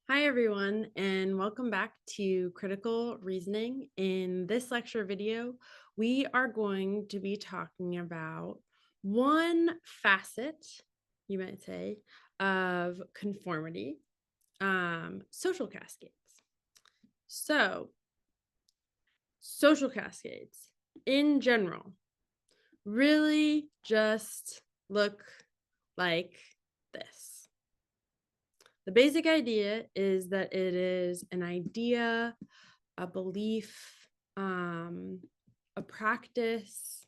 Hi, everyone, and welcome back to Critical Reasoning. In this lecture video, we are going to be talking about one facet, you might say, of conformity, social cascades. So, social cascades in general really just look like this. The basic idea is that it is an idea, a belief, a practice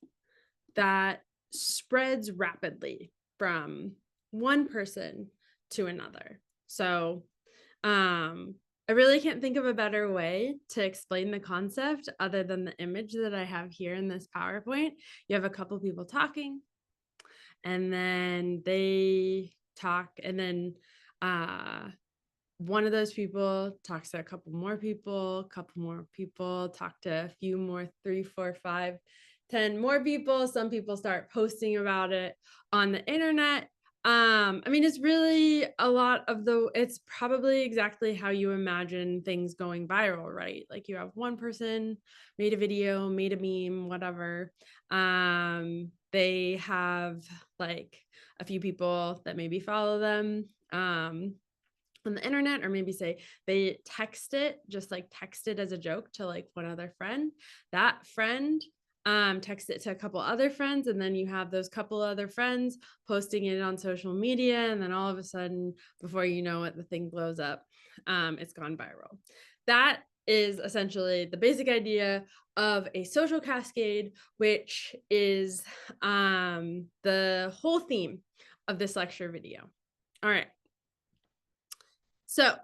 that spreads rapidly from one person to another. So, I really can't think of a better way to explain the concept other than the image that I have here in this PowerPoint. You have a couple people talking, and then they talk, and then one of those people talks to a couple more people talk to a few more, 3, 4, 5, 10 more people. Some people start posting about it on the internet. I mean, it's really a lot of it's probably exactly how you imagine things going viral, right? Like you have one person made a video, made a meme, whatever. They have like a few people that maybe follow them. On the internet, or maybe say they text it, just like text it as a joke to like one other friend. That friend text it to a couple other friends, and then you have those couple other friends posting it on social media, and then all of a sudden, before you know it, the thing blows up. It's gone viral. That is essentially the basic idea of a social cascade, which is the whole theme of this lecture video. All right. So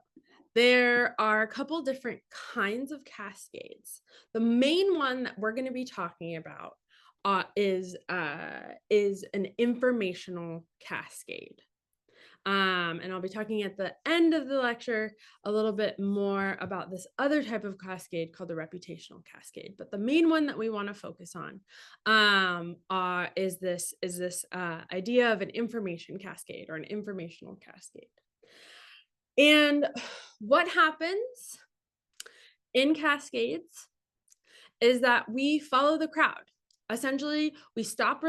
there are a couple different kinds of cascades. The main one that we're going to be talking about is an informational cascade. And I'll be talking at the end of the lecture a little bit more about this other type of cascade called the reputational cascade. But the main one that we want to focus on is this idea of an information cascade or an informational cascade. And what happens in Cascades is that we follow the crowd. Essentially, we stop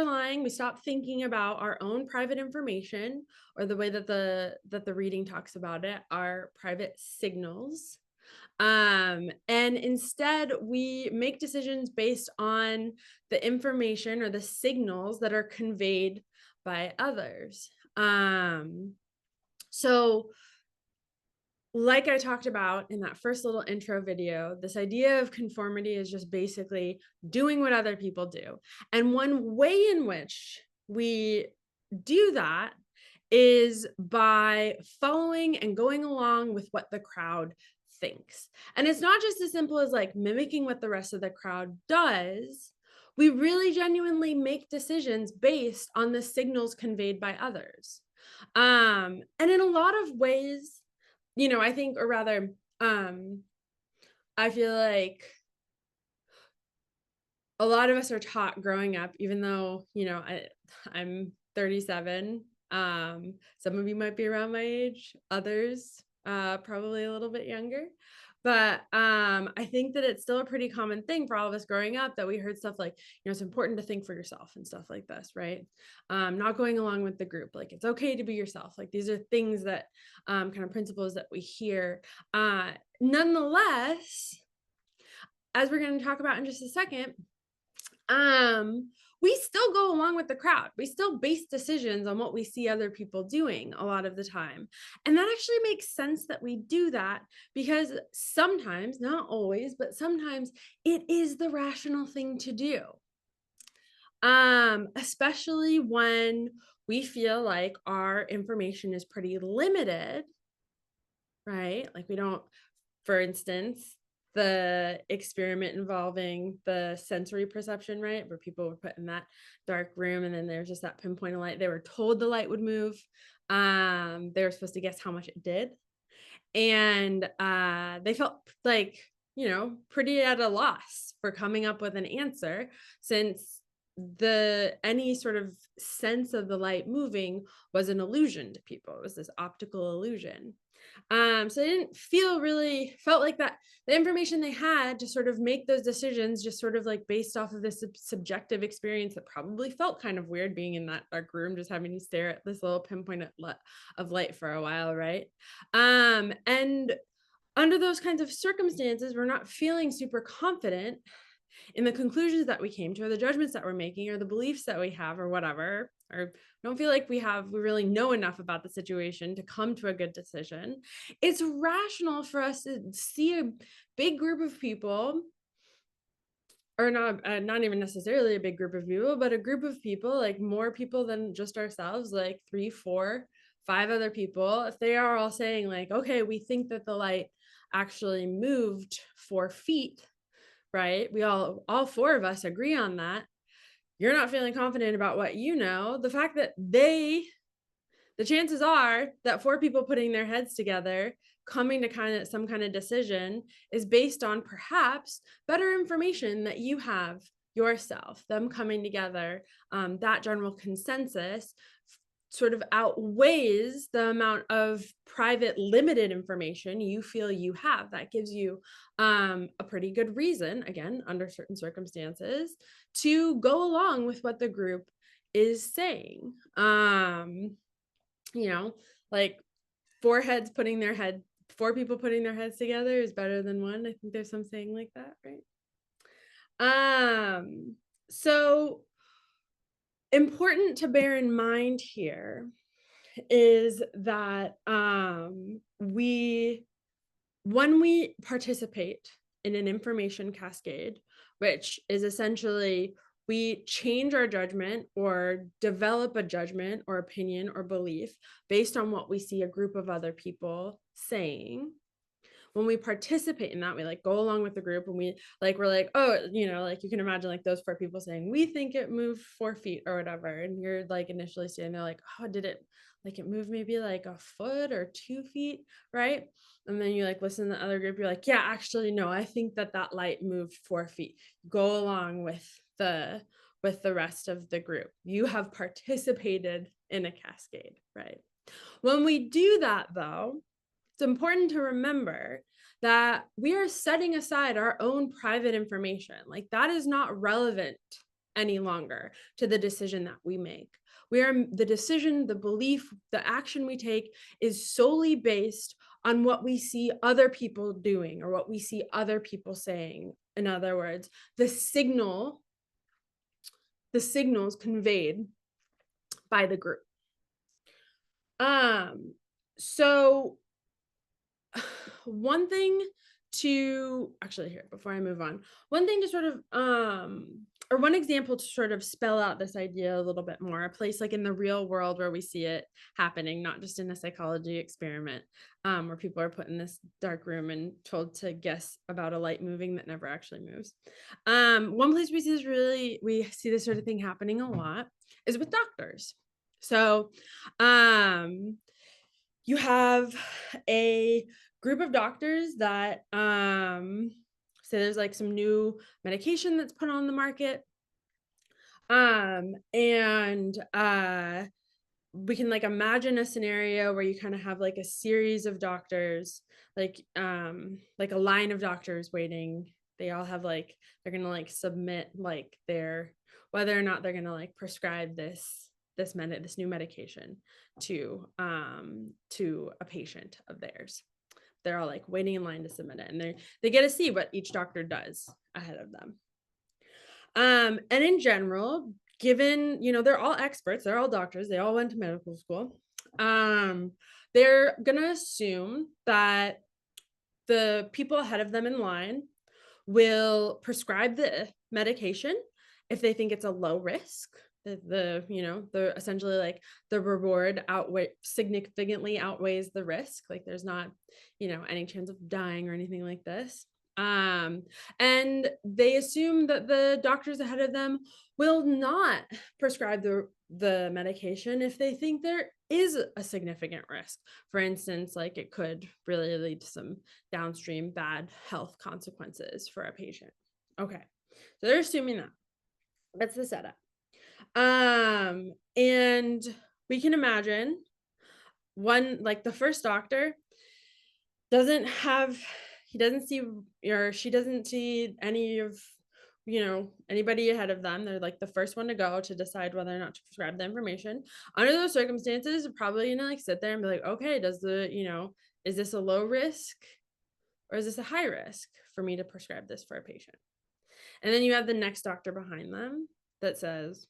thinking about our own private information, or the way that the reading talks about it, our private signals. And instead, we make decisions based on the information or the signals that are conveyed by others. So like I talked about in that first little intro video, this idea of conformity is just basically doing what other people do. And one way in which we do that is by following and going along with what the crowd thinks. And it's not just as simple as like mimicking what the rest of the crowd does. We really genuinely make decisions based on the signals conveyed by others. And in a lot of ways, I think, or rather, I feel like a lot of us are taught growing up, even though, I'm 37. Some of you might be around my age, others, probably a little bit younger. But I think that it's still a pretty common thing for all of us growing up that we heard stuff like, it's important to think for yourself and stuff like this, right? Not going along with the group. Like, it's okay to be yourself. Like, these are things that kind of principles that we hear. Nonetheless, as we're going to talk about in just a second, we still go along with the crowd. We still base decisions on what we see other people doing a lot of the time. And that actually makes sense that we do that, because sometimes, not always, but sometimes it is the rational thing to do. Especially when we feel like our information is pretty limited, right? Like we don't, for instance, the experiment involving the sensory perception, right? Where people were put in that dark room and then there's just that pinpoint of light. They were told the light would move. They were supposed to guess how much it did. And they felt like, pretty at a loss for coming up with an answer, since any sort of sense of the light moving was an illusion to people. It was this optical illusion. So they didn't felt like that the information they had to sort of make those decisions just sort of like based off of this subjective experience that probably felt kind of weird being in that dark room, just having to stare at this little pinpoint of light for a while, right? And under those kinds of circumstances, we're not feeling super confident in the conclusions that we came to, or the judgments that we're making, or the beliefs that we have, or whatever, or don't feel like we really know enough about the situation to come to a good decision. It's rational for us to see a big group of people, or not even necessarily a big group of people, but a group of people, like more people than just ourselves, like 3, 4, 5 other people. If they are all saying like, okay, we think that the light actually moved 4 feet, right? We all 4 of us agree on that. You're not feeling confident about what you know. The fact that the chances are that 4 people putting their heads together, coming to kind of some kind of decision is based on perhaps better information that you have yourself. Them coming together, that general consensus sort of outweighs the amount of private limited information you feel you have. That gives you a pretty good reason, again, under certain circumstances, to go along with what the group is saying. You know, like 4 people putting their heads together is better than one. I think there's some saying like that, right? So important to bear in mind here is that when we participate in an information cascade, which is essentially we change our judgment or develop a judgment or opinion or belief based on what we see a group of other people saying. When we participate in that, we like go along with the group, and we're like, oh, like you can imagine like those 4 people saying, we think it moved 4 feet or whatever. And you're like initially standing there like, oh, did it like it moved maybe like a foot or 2 feet, right? And then you like listen to the other group, you're like, yeah, actually, no, I think that light moved 4 feet. Go along with the rest of the group. You have participated in a cascade, right? When we do that, though, it's important to remember that we are setting aside our own private information. Like that is not relevant any longer to the decision that we make. The decision, the belief, the action we take is solely based on what we see other people doing or what we see other people saying. In other words, the signals conveyed by the group. So one thing to actually here before I move on, one thing to sort of or one example to sort of spell out this idea a little bit more, a place like in the real world where we see it happening, not just in a psychology experiment, where people are put in this dark room and told to guess about a light moving that never actually moves. One place we see this sort of thing happening a lot is with doctors. So you have a group of doctors that say there's like some new medication that's put on the market, and we can like imagine a scenario where you kind of have like a series of doctors, like a line of doctors waiting. They all have like they're gonna like submit like their whether or not they're gonna like prescribe this new medication to a patient of theirs. They're all like waiting in line to submit it, and they get to see what each doctor does ahead of them. And in general, given they're all experts, they're all doctors, they all went to medical school, they're gonna assume that the people ahead of them in line will prescribe the medication if they think it's a low risk. The essentially like the reward significantly outweighs the risk. Like there's not, any chance of dying or anything like this. And they assume that the doctors ahead of them will not prescribe the medication if they think there is a significant risk. For instance, like it could really lead to some downstream bad health consequences for a patient. Okay, so they're assuming that. That's the setup. And we can imagine the first doctor doesn't have he doesn't see or she doesn't see any of, anybody ahead of them. They're like the first one to go to decide whether or not to prescribe the information. Under those circumstances, you're probably gonna like sit there and be like, okay, is this a low risk or is this a high risk for me to prescribe this for a patient? And then you have the next doctor behind them that says,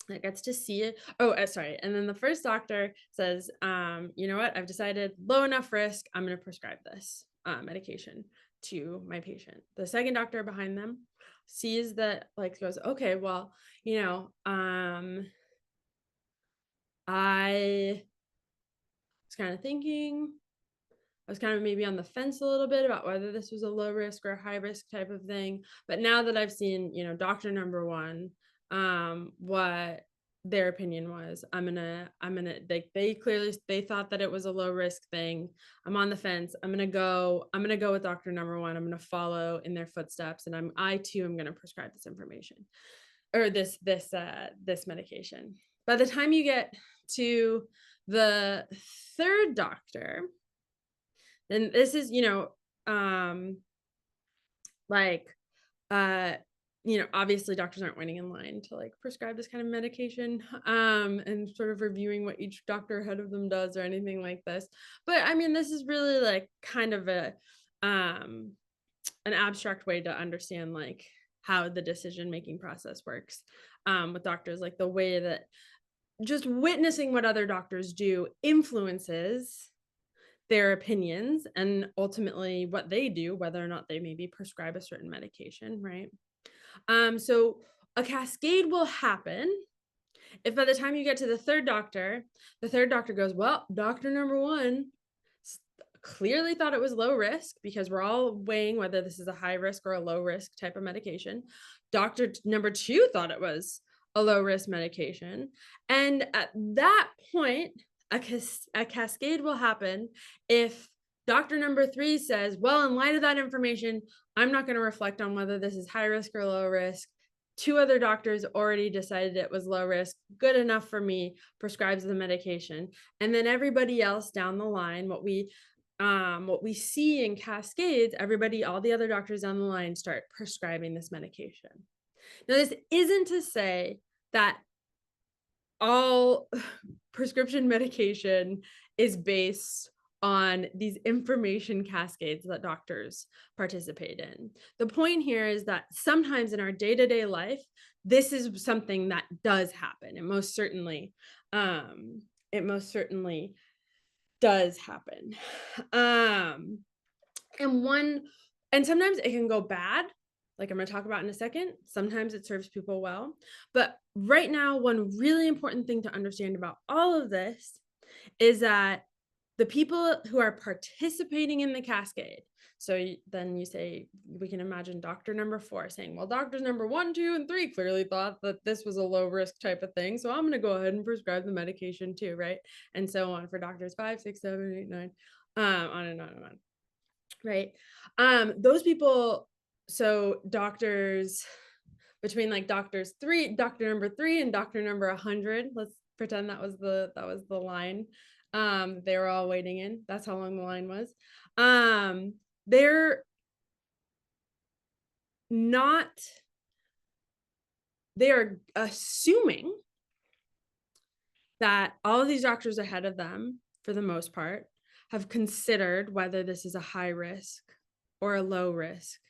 that gets to see it. Oh, sorry. And then the first doctor says, you know what? I've decided low enough risk. I'm going to prescribe this medication to my patient. The second doctor behind them sees that, like, goes, okay, well, I was kind of thinking, I was kind of maybe on the fence a little bit about whether this was a low risk or a high risk type of thing. But now that I've seen, doctor number one, what their opinion was, they thought that it was a low risk thing. I'm on the fence. I'm going to go with doctor number one. I'm going to follow in their footsteps. And I too am going to prescribe this information or this medication. By the time you get to the third doctor, then this is, like, obviously doctors aren't waiting in line to like prescribe this kind of medication, and sort of reviewing what each doctor ahead of them does or anything like this. But I mean, this is really like kind of an abstract way to understand like how the decision-making process works, with doctors, like the way that just witnessing what other doctors do influences their opinions and ultimately what they do, whether or not they maybe prescribe a certain medication, right? So a cascade will happen if by the time you get to the third doctor goes, well, doctor number one clearly thought it was low risk because we're all weighing whether this is a high risk or a low risk type of medication. Doctor number two thought it was a low risk medication. And at that point, a cascade will happen if doctor number three says, well, in light of that information, I'm not going to reflect on whether this is high risk or low risk. Two other doctors already decided it was low risk, good enough for me, prescribes the medication. And then everybody else down the line, what we see in cascades, all the other doctors down the line start prescribing this medication. Now, this isn't to say that all prescription medication is based on these information cascades that doctors participate in. The point here is that sometimes in our day-to-day life, this is something that does happen. It most certainly does happen. And sometimes it can go bad, like I'm going to talk about in a second. Sometimes it serves people well. But right now, one really important thing to understand about all of this is that the people who are participating in the cascade, then you say, we can imagine doctor number four saying, well, doctors number one, two, and three clearly thought that this was a low risk type of thing. So I'm going to go ahead and prescribe the medication too, right? And so on for doctors 5, 6, 7, 8, 9, on and on and on. Right. Those people, so doctors between like doctor number three and doctor number 100, let's pretend that was the line. They were all waiting in. That's how long the line was. They are assuming that all of these doctors ahead of them, for the most part, have considered whether this is a high risk or a low risk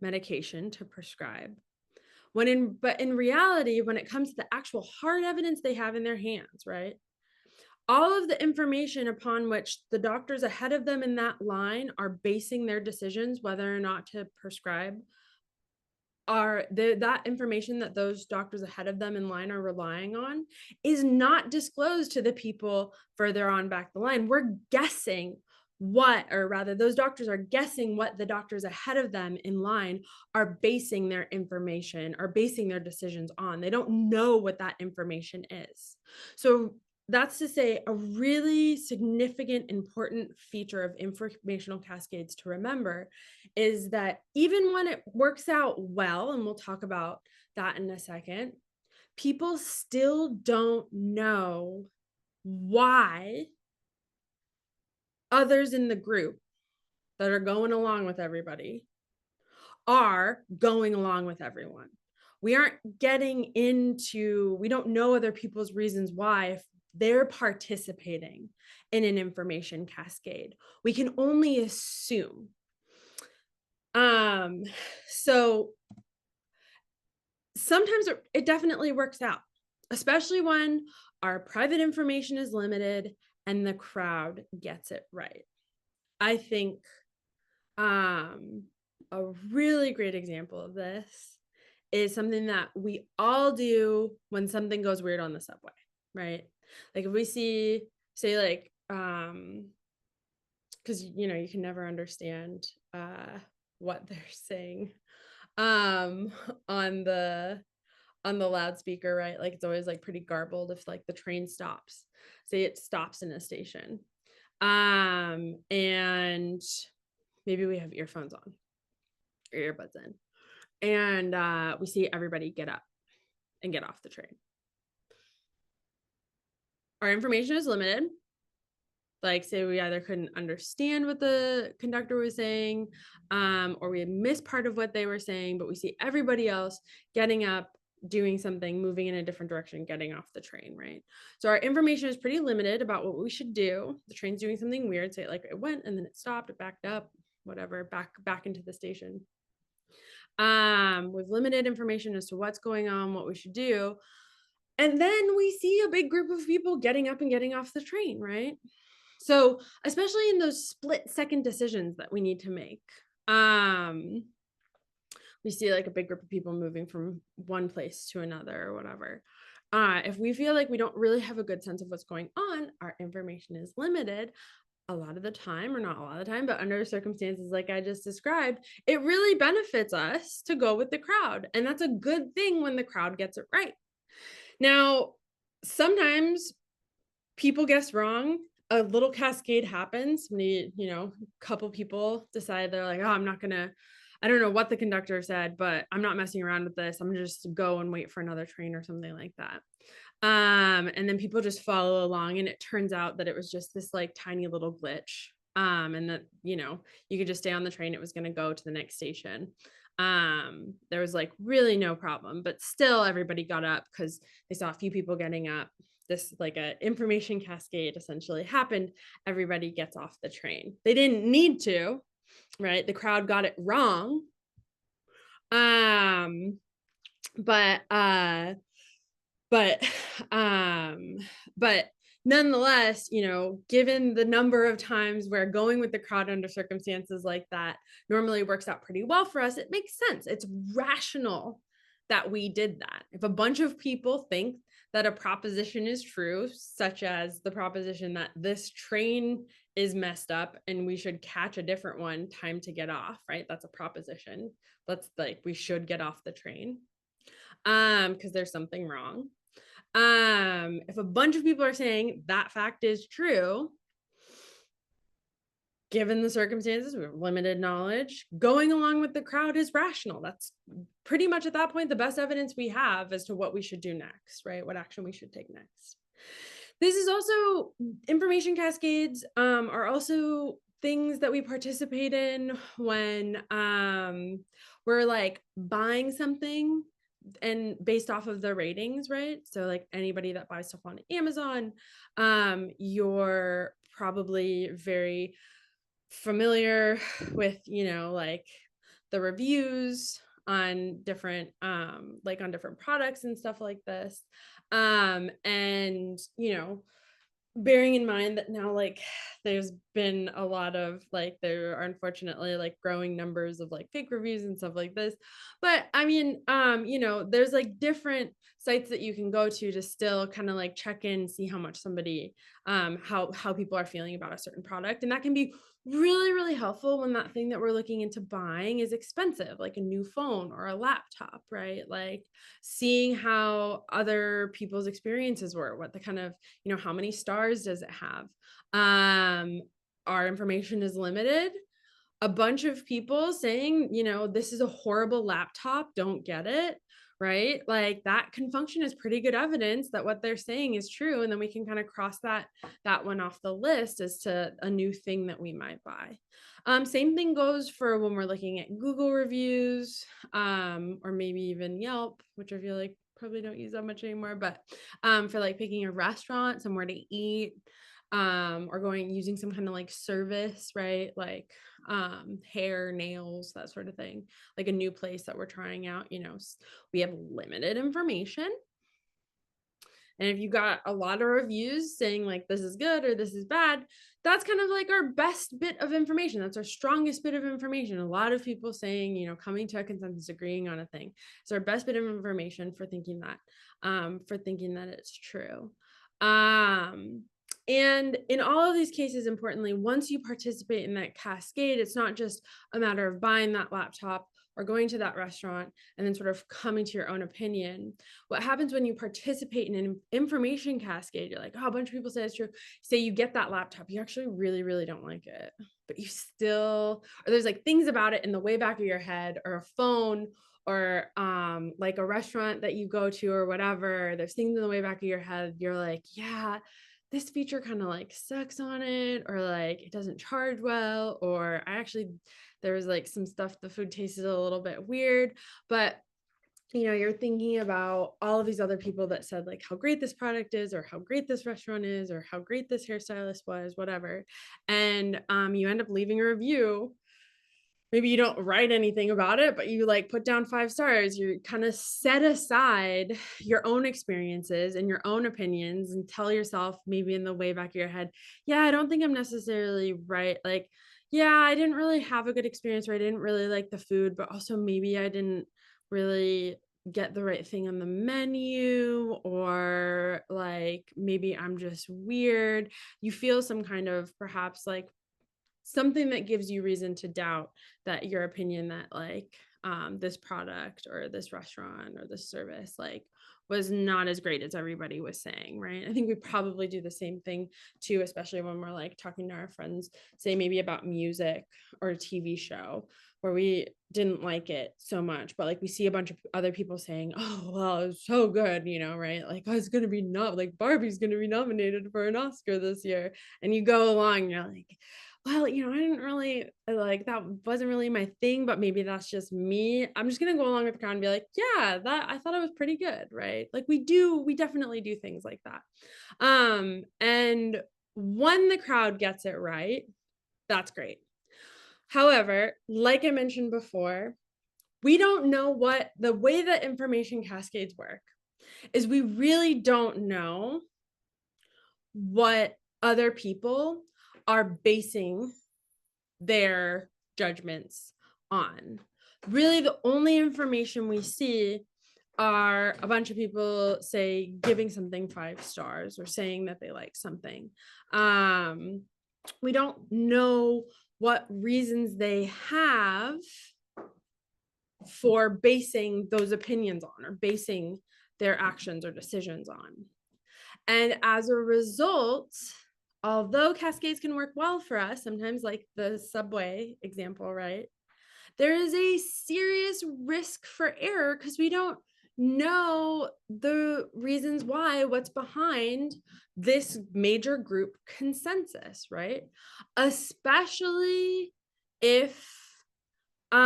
medication to prescribe. But in reality, when it comes to the actual hard evidence they have in their hands, right? All of the information upon which the doctors ahead of them in that line are basing their decisions whether or not to prescribe that information that those doctors ahead of them in line are relying on is not disclosed to the people further on back the line. We're guessing those doctors are guessing what the doctors ahead of them in line are basing their information, are basing their decisions on. They don't know what that information is. So that's to say, a really significant, important feature of informational cascades to remember is that even when it works out well, and we'll talk about that in a second, people still don't know why others in the group that are going along with everybody are going along with everyone. We aren't getting into, we don't know other people's reasons why if they're participating in an information cascade. We can only assume. So sometimes it definitely works out, especially when our private information is limited and the crowd gets it right. I think a really great example of this is something that we all do when something goes weird on the subway, right? Like if we see, say like, because you can never understand what they're saying on the loudspeaker, right? Like it's always like pretty garbled if like the train stops, say it stops in a station, and maybe we have earphones on or earbuds in, and we see everybody get up and get off the train. Our information is limited. Like say we either couldn't understand what the conductor was saying, or we had missed part of what they were saying, but we see everybody else getting up, doing something, moving in a different direction, getting off the train, right? So our information is pretty limited about what we should do. The train's doing something weird, say like it went and then it stopped, it backed up, whatever, back into the station. With limited information as to what's going on, what we should do. And then we see a big group of people getting up and getting off the train, right? So, especially in those split-second decisions that we need to make, we see like a big group of people moving from one place to another or whatever. If we feel like we don't really have a good sense of what's going on, our information is limited a lot of the time, or not a lot of the time, but under circumstances like I just described, it really benefits us to go with the crowd. And that's a good thing when the crowd gets it right. Now, sometimes people guess wrong. A little cascade happens when a couple people decide they're like, oh, I don't know what the conductor said, but I'm not messing around with this. I'm just go and wait for another train or something like that. And then people just follow along, and it turns out that it was just this like tiny little glitch. And that, you could just stay on the train. It was going to go to the next station. There was like really no problem, but still everybody got up because they saw a few people getting up. This like a information cascade essentially happened. Everybody gets off the train. They didn't need to, right? The crowd got it wrong. But nonetheless, given the number of times where going with the crowd under circumstances like that normally works out pretty well for us, it makes sense. It's rational that we did that. If a bunch of people think that a proposition is true, such as the proposition that this train is messed up and we should catch a different one, time to get off, right? That's a proposition. That's like, we should get off the train because there's something wrong. If a bunch of people are saying that fact is true, given the circumstances, we have limited knowledge, going along with the crowd is rational. That's pretty much at that point the best evidence we have as to what we should do next, right? What action we should take next. This is also, information cascades are also things that we participate in when we're like buying something and based off of the ratings, right? So like anybody that buys stuff on Amazon, you're probably very familiar with, like the reviews on different like on different products and stuff like this. And bearing in mind that now like there's been a lot of like, there are unfortunately like growing numbers of like fake reviews and stuff like this, but I mean there's like different sites that you can go to still kind of like check in, see how much somebody how people are feeling about a certain product, and that can be really, really helpful when that thing that we're looking into buying is expensive, like a new phone or a laptop, right? Like seeing how other people's experiences were, what the kind of, how many stars does it have? Our information is limited. A bunch of people saying, this is a horrible laptop, don't get it, right? Like that can function as pretty good evidence that what they're saying is true. And then we can kind of cross that one off the list as to a new thing that we might buy. Same thing goes for when we're looking at Google reviews, or maybe even Yelp, which I feel like probably don't use that much anymore, but for like picking a restaurant, somewhere to eat, or going using some kind of like service, right? Like hair, nails, that sort of thing, like a new place that we're trying out, we have limited information. And if you got a lot of reviews saying like this is good or this is bad, that's kind of like our best bit of information. That's our strongest bit of information. A lot of people saying, coming to a consensus, agreeing on a thing. It's our best bit of information for thinking that it's true. And in all of these cases, importantly, once you participate in that cascade, it's not just a matter of buying that laptop or going to that restaurant and then sort of coming to your own opinion. What happens when you participate in an information cascade, you're like, oh, a bunch of people say it's true. Say you get that laptop, you actually really, really don't like it, but you still, or there's like things about it in the way back of your head, or a phone, or like a restaurant that you go to or whatever, there's things in the way back of your head. You're like, yeah, this feature kind of like sucks on it, or like it doesn't charge well, or there was like some stuff, the food tasted a little bit weird, but you're thinking about all of these other people that said like how great this product is, or how great this restaurant is, or how great this hairstylist was, whatever. And you end up leaving a review. Maybe you don't write anything about it, but you like put down 5 stars. You kind of set aside your own experiences and your own opinions and tell yourself, maybe in the way back of your head, yeah, I don't think I'm necessarily right. Like, yeah, I didn't really have a good experience, or I didn't really like the food, but also maybe I didn't really get the right thing on the menu, or like maybe I'm just weird. You feel some kind of perhaps like something that gives you reason to doubt that your opinion that like this product or this restaurant or this service like was not as great as everybody was saying, right? I think we probably do the same thing too, especially when we're like talking to our friends, say maybe about music or a TV show where we didn't like it so much, but like we see a bunch of other people saying, oh, well, it was so good, right? Like, oh, it's going to be not like Barbie's going to be nominated for an Oscar this year. And you go along and you're like, well, I didn't really like, that wasn't really my thing, but maybe that's just me. I'm just going to go along with the crowd and be like, yeah, that I thought it was pretty good, right? Like we definitely do things like that. And when the crowd gets it right, that's great. However, like I mentioned before, we don't know what the way that information cascades work is we really don't know what other people are basing their judgments on. Really, the only information we see are a bunch of people say giving something 5 stars or saying that they like something. We don't know what reasons they have for basing those opinions on, or basing their actions or decisions on. And as a result, although cascades can work well for us, sometimes like the subway example, right? There is a serious risk for error because we don't know the reasons why, what's behind this major group consensus, right? Especially if this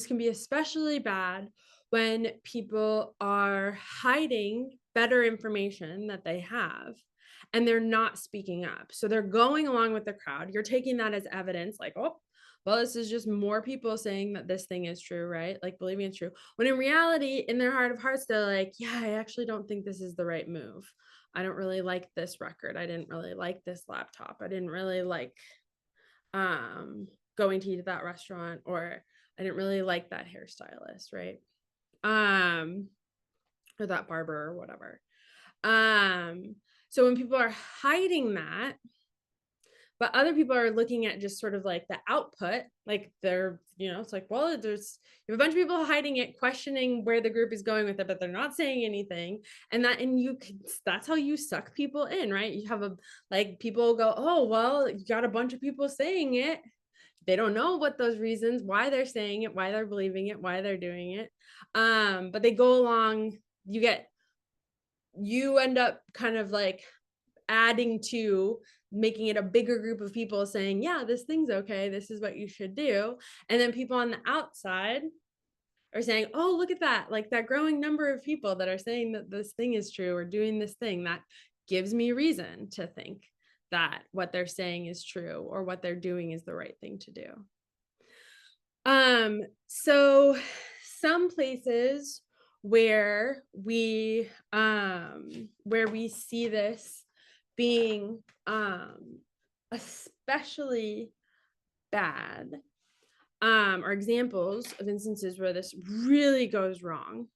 can be especially bad when people are hiding better information that they have and they're not speaking up. So they're going along with the crowd. You're taking that as evidence, like, oh, well, this is just more people saying that this thing is true, right? Like, believe me, it's true. When in reality, in their heart of hearts, they're like, yeah, I actually don't think this is the right move. I don't really like this record. I didn't really like this laptop. I didn't really like going to eat at that restaurant, or I didn't really like that hairstylist, right? Or that barber or whatever. So when people are hiding that, but other people are looking at just sort of like the output, like they're, it's like, well, you have a bunch of people hiding it, questioning where the group is going with it, but they're not saying anything. And that's how you suck people in, right? You have like people go, oh, well, you got a bunch of people saying it, They don't know what those reasons, why they're saying it, why they're believing it, why they're doing it. But they go along, you end up kind of like adding to making it a bigger group of people saying, yeah, this thing's okay, this is what you should do. And then people on the outside are saying, oh, look at that, like that growing number of people that are saying that this thing is true or doing this thing, that gives me reason to think that what they're saying is true or what they're doing is the right thing to do. So some places where we see this being especially bad, are examples of instances where this really goes wrong.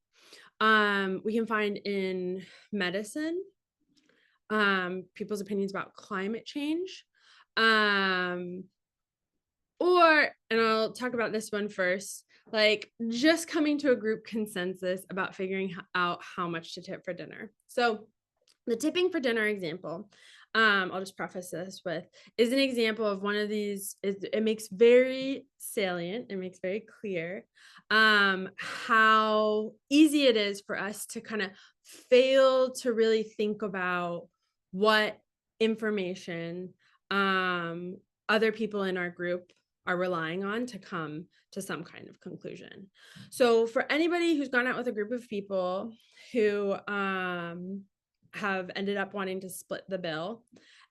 We can find in medicine, people's opinions about climate change, and I'll talk about this one first, like just coming to a group consensus about figuring out how much to tip for dinner. So the tipping for dinner example, I'll just preface this with, is an example of one of these. It makes very salient, it makes very clear how easy it is for us to kind of fail to really think about what information other people in our group are relying on to come to some kind of conclusion. So for anybody who's gone out with a group of people who have ended up wanting to split the bill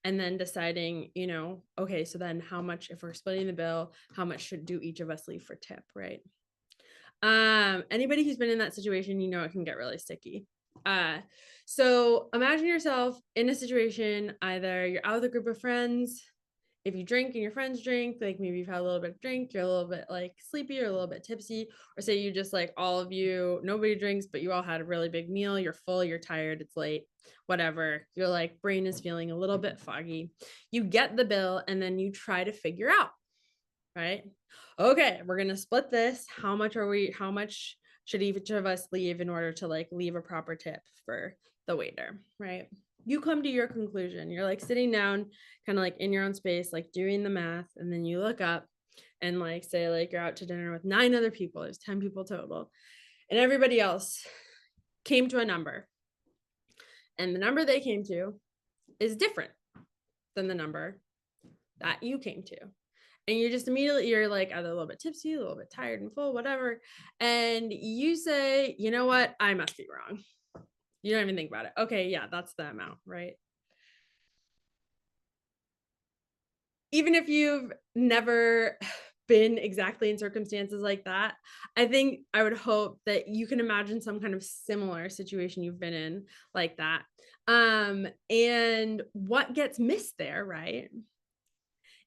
and then deciding, okay, so then how much, if we're splitting the bill, how much should do each of us leave for tip, right? Anybody who's been in that situation, it can get really sticky. So imagine yourself in a situation, either you're out with a group of friends. If you drink and your friends drink, like maybe you've had a little bit of drink, you're a little bit like sleepy or a little bit tipsy, or say you just like all of you, nobody drinks, but you all had a really big meal, you're full, you're tired, it's late, whatever. Your like brain is feeling a little bit foggy. You get the bill and then you try to figure out, right? Okay, we're going to split this. How much should each of us leave in order to like leave a proper tip for the waiter, right? You come to your conclusion. You're like sitting down, kind of like in your own space, like doing the math. And then you look up and like say, like you're out to dinner with 9 other people. There's 10 people total. And everybody else came to a number. And the number they came to is different than the number that you came to. And you're just immediately, you're like either a little bit tipsy, a little bit tired and full, whatever. And you say, you know what? I must be wrong. You don't even think about it. Okay, yeah, that's the amount, right? Even if you've never been exactly in circumstances like that, I think I would hope that you can imagine some kind of similar situation you've been in like that. And what gets missed there, right,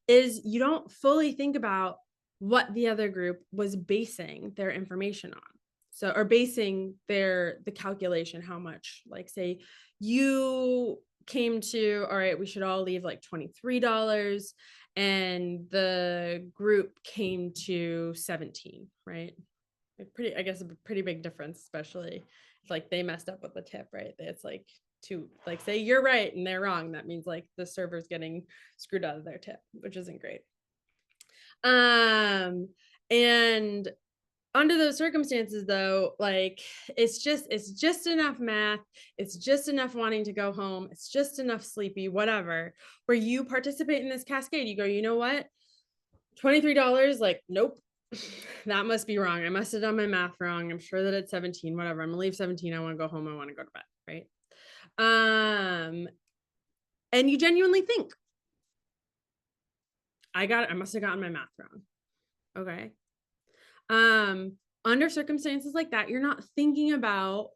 is you don't fully think about what the other group was basing their information on. So, or basing the calculation, how much, like say you came to, all right, we should all leave like $23, and the group came to 17, right? I guess a pretty big difference, especially if like they messed up with the tip, right? It's like like say you're right and they're wrong. That means like the server's getting screwed out of their tip, which isn't great. And under those circumstances though, like it's just enough math, it's just enough wanting to go home, it's just enough sleepy, whatever, where you participate in this cascade. You go, you know what, $23, like nope, that must be wrong, I must have done my math wrong, I'm sure that it's 17, whatever, I'm gonna leave 17, I want to go home, I want to go to bed, right? And you genuinely think, I must have gotten my math wrong. Okay. Under circumstances like that, you're not thinking about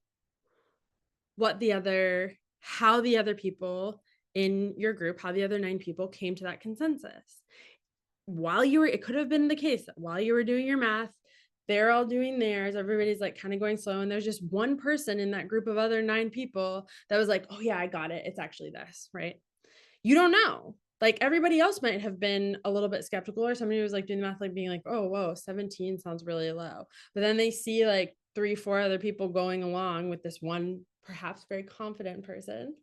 how the other people in your group, how the other 9 people came to that consensus. It could have been the case that while you were doing your math, they're all doing theirs, everybody's like kind of going slow, and there's just one person in that group of other 9 people that was like, oh yeah, I got it, it's actually this, right? You don't know. Like everybody else might have been a little bit skeptical, or somebody was like doing the math, like being like, oh, whoa, 17 sounds really low. But then they see like 3-4 other people going along with this one, perhaps very confident person,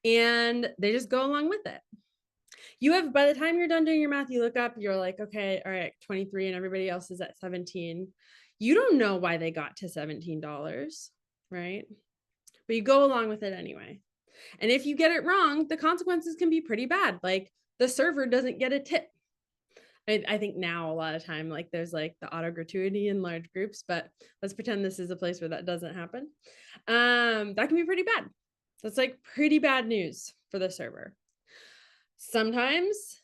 and they just go along with it. You have, by the time you're done doing your math, you look up, you're like, okay, all right, 23 and everybody else is at 17. You don't know why they got to $17, right? But you go along with it anyway. And if you get it wrong, the consequences can be pretty bad. Like the server doesn't get a tip. I think now a lot of time, like there's like the auto gratuity in large groups, but let's pretend this is a place where that doesn't happen. That can be pretty bad. That's like pretty bad news for the server. Sometimes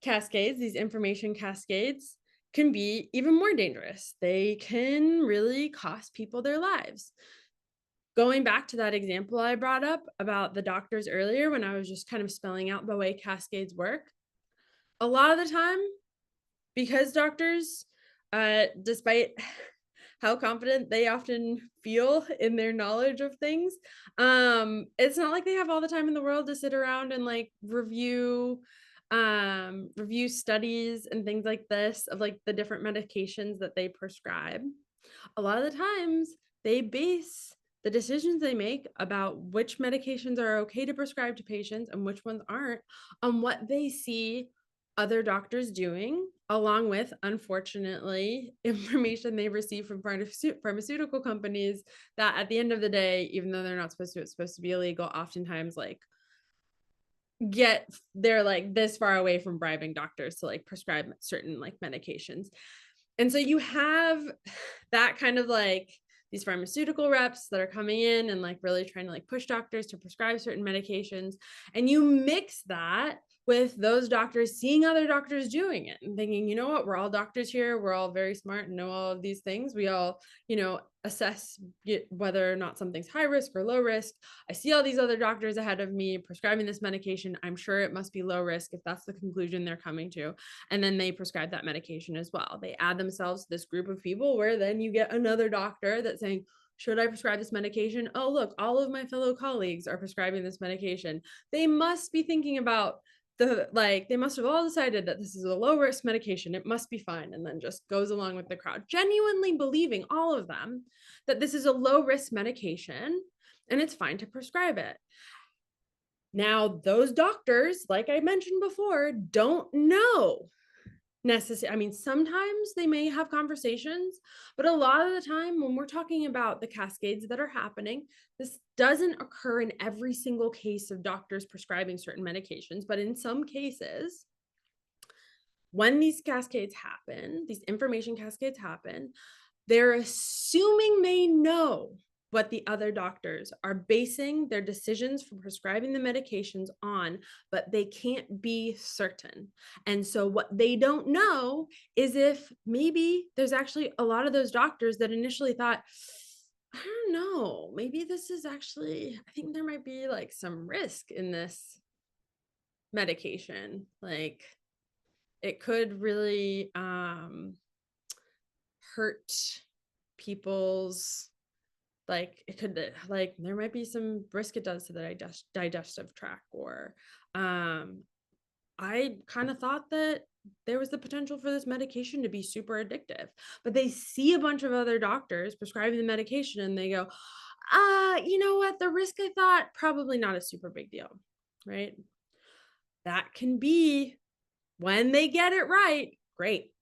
cascades, these information cascades, can be even more dangerous. They can really cost people their lives. Going back to that example I brought up about the doctors earlier, when I was just kind of spelling out the way cascades work, a lot of the time, because doctors, despite how confident they often feel in their knowledge of things, it's not like they have all the time in the world to sit around and like review studies and things like this of like the different medications that they prescribe. A lot of the times they base the decisions they make about which medications are okay to prescribe to patients and which ones aren't on what they see other doctors doing, along with, unfortunately, information they receive from pharmaceutical companies that at the end of the day, even though they're not supposed to, it's supposed to be illegal, oftentimes like they're like this far away from bribing doctors to like prescribe certain like medications. And so you have that kind of like these pharmaceutical reps that are coming in and like really trying to like push doctors to prescribe certain medications. And you mix that with those doctors seeing other doctors doing it and thinking, you know what, we're all doctors here. We're all very smart and know all of these things. We all, assess whether or not something's high risk or low risk. I see all these other doctors ahead of me prescribing this medication. I'm sure it must be low risk if that's the conclusion they're coming to. And then they prescribe that medication as well. They add themselves to this group of people where then you get another doctor that's saying, should I prescribe this medication? Oh, look, all of my fellow colleagues are prescribing this medication. They must be thinking about they must have all decided that this is a low risk medication. It must be fine. And then just goes along with the crowd, genuinely believing, all of them, that this is a low risk medication and it's fine to prescribe it. Now, those doctors, like I mentioned before, don't know necessarily. I mean, sometimes they may have conversations, but a lot of the time when we're talking about the cascades that are happening, this doesn't occur in every single case of doctors prescribing certain medications, but in some cases, when these cascades happen, these information cascades happen, they're assuming they know what the other doctors are basing their decisions for prescribing the medications on, but they can't be certain. And so what they don't know is if maybe there's actually a lot of those doctors that initially thought, I don't know, maybe this is actually, I think there might be like some risk in this medication. Like it could really hurt people's, like it could, like there might be some risk it does to the digestive tract, or I kind of thought that there was the potential for this medication to be super addictive, but they see a bunch of other doctors prescribing the medication and they go, you know what, the risk I thought, probably not a super big deal, right? That can be, when they get it right, great.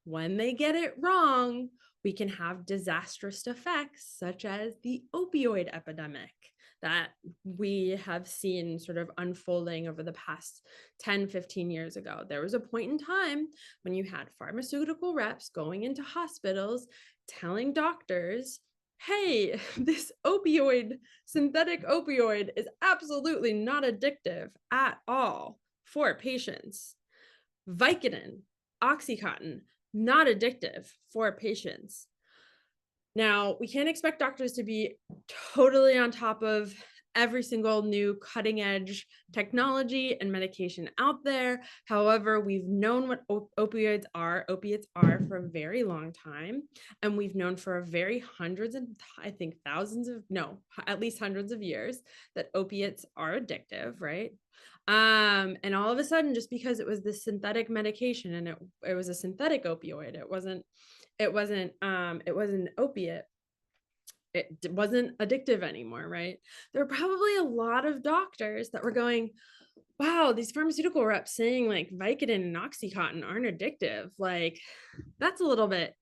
When they get it wrong, we can have disastrous effects such as the opioid epidemic that we have seen sort of unfolding over the past 10, 15 years ago. There was a point in time when you had pharmaceutical reps going into hospitals telling doctors, hey, this synthetic opioid is absolutely not addictive at all for patients. Vicodin, Oxycontin, not addictive for patients. Now, we can't expect doctors to be totally on top of every single new cutting edge technology and medication out there. However, we've known what opiates are for a very long time. And we've known for a very hundreds and I think at least hundreds of years that opiates are addictive, right? And all of a sudden, just because it was this synthetic medication and it was a synthetic opioid, it wasn't an opiate, it wasn't addictive anymore, right? There were probably a lot of doctors that were going, wow, these pharmaceutical reps saying like Vicodin and Oxycontin aren't addictive. Like, that's a little bit,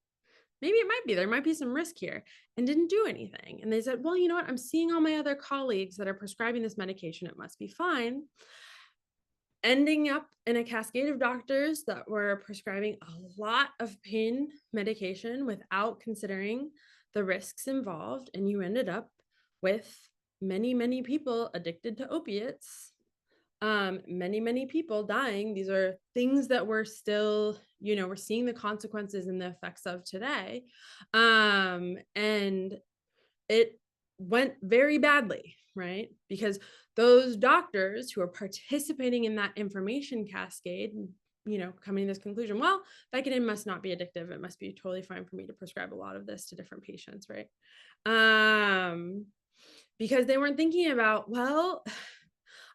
maybe it might be, there might be some risk here, and didn't do anything. And they said, well, you know what? I'm seeing all my other colleagues that are prescribing this medication. It must be fine. Ending up in a cascade of doctors that were prescribing a lot of pain medication without considering the risks involved. And you ended up with many, many people addicted to opiates, many people dying. These are things that we're still, we're seeing the consequences and the effects of today. And it went very badly, right? Because those doctors who are participating in that information cascade, coming to this conclusion, well, Vicodin must not be addictive. It must be totally fine for me to prescribe a lot of this to different patients, right? Because they weren't thinking about, well,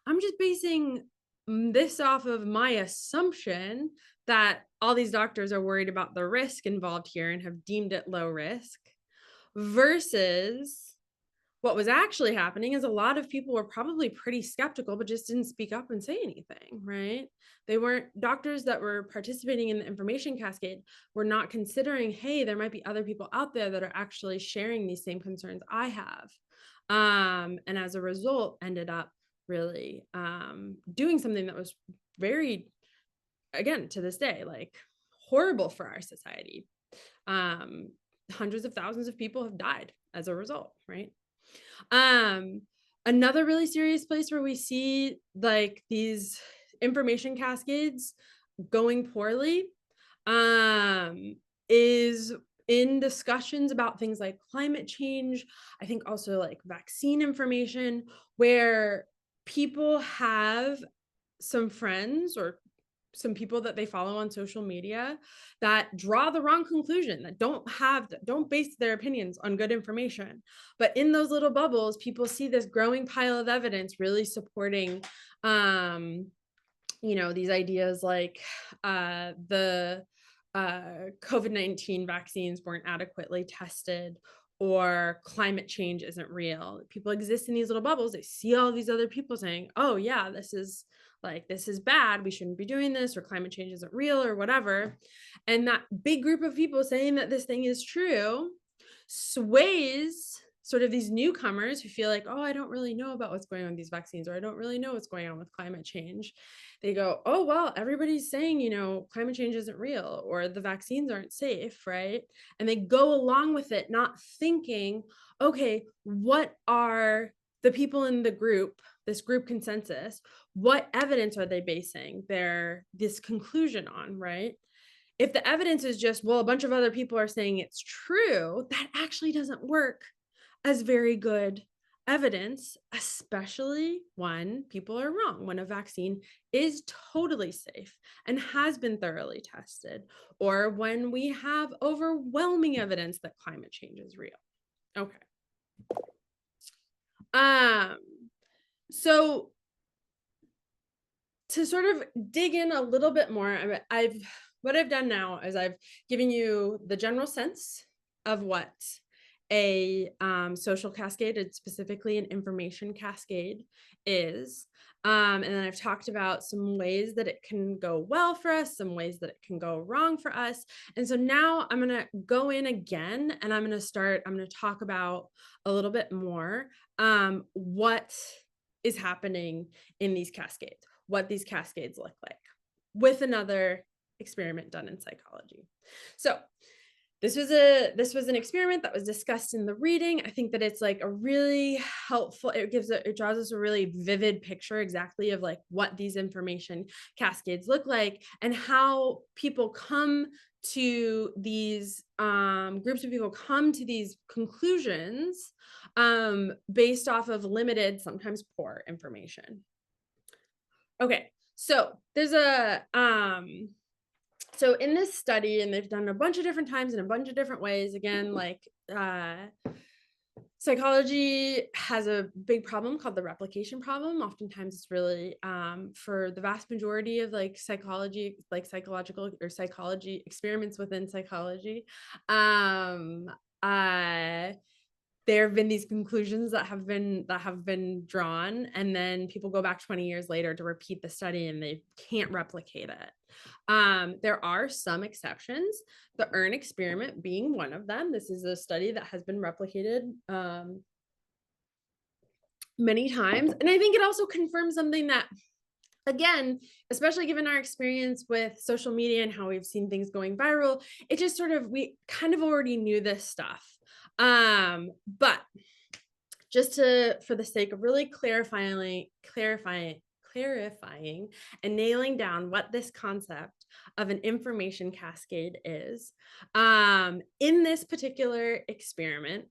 I'm just basing this off of my assumption that all these doctors are worried about the risk involved here and have deemed it low risk, versus what was actually happening is a lot of people were probably pretty skeptical, but just didn't speak up and say anything, right? They weren't, doctors that were participating in the information cascade were not considering, hey, there might be other people out there that are actually sharing these same concerns I have. And as a result, ended up really doing something that was very, again, to this day, like horrible for our society. Hundreds of thousands of people have died as a result, right? Another really serious place where we see like these information cascades going poorly is in discussions about things like climate change. I think also like vaccine information, where people have some friends or some people that they follow on social media that draw the wrong conclusion, that don't base their opinions on good information. But in those little bubbles, people see this growing pile of evidence really supporting these ideas like the COVID-19 vaccines weren't adequately tested, or climate change isn't real. People exist in these little bubbles. They see all these other people saying, oh yeah, this is bad, we shouldn't be doing this, or climate change isn't real, or whatever. And that big group of people saying that this thing is true sways sort of these newcomers who feel like, oh, I don't really know about what's going on with these vaccines, or I don't really know what's going on with climate change. They go, oh, well, everybody's saying, climate change isn't real, or the vaccines aren't safe, right? And they go along with it, not thinking, okay, what are the people in the group, this group consensus, what evidence are they basing this conclusion on, right? If the evidence is just, well, a bunch of other people are saying it's true, that actually doesn't work as very good evidence, especially when people are wrong, when a vaccine is totally safe and has been thoroughly tested, or when we have overwhelming evidence that climate change is real. Okay. So to sort of dig in a little bit more, what I've done now is I've given you the general sense of what a social cascade, and specifically an information cascade, is. And then I've talked about some ways that it can go well for us, some ways that it can go wrong for us. And so now I'm going to go in again, and I'm going to talk about a little bit more what is happening in these cascades, what these cascades look like, with another experiment done in psychology. So this was an experiment that was discussed in the reading. I think that it's like a really helpful, it draws us a really vivid picture exactly of like what these information cascades look like, and how people come to these groups of people come to these conclusions based off of limited, sometimes poor information. Okay, so there's so in this study, and they've done a bunch of different times in a bunch of different ways, again, like psychology has a big problem called the replication problem. Oftentimes it's really for the vast majority of like psychology, like psychological or psychology experiments within psychology, there have been these conclusions that have been drawn, and then people go back 20 years later to repeat the study and they can't replicate it. There are some exceptions, the urn experiment being one of them. This is a study that has been replicated many times, and I think it also confirms something that, again, especially given our experience with social media and how we've seen things going viral, it just sort of, we kind of already knew this stuff. But just for the sake of really clarifying and nailing down what this concept of an information cascade is, in this particular experiment,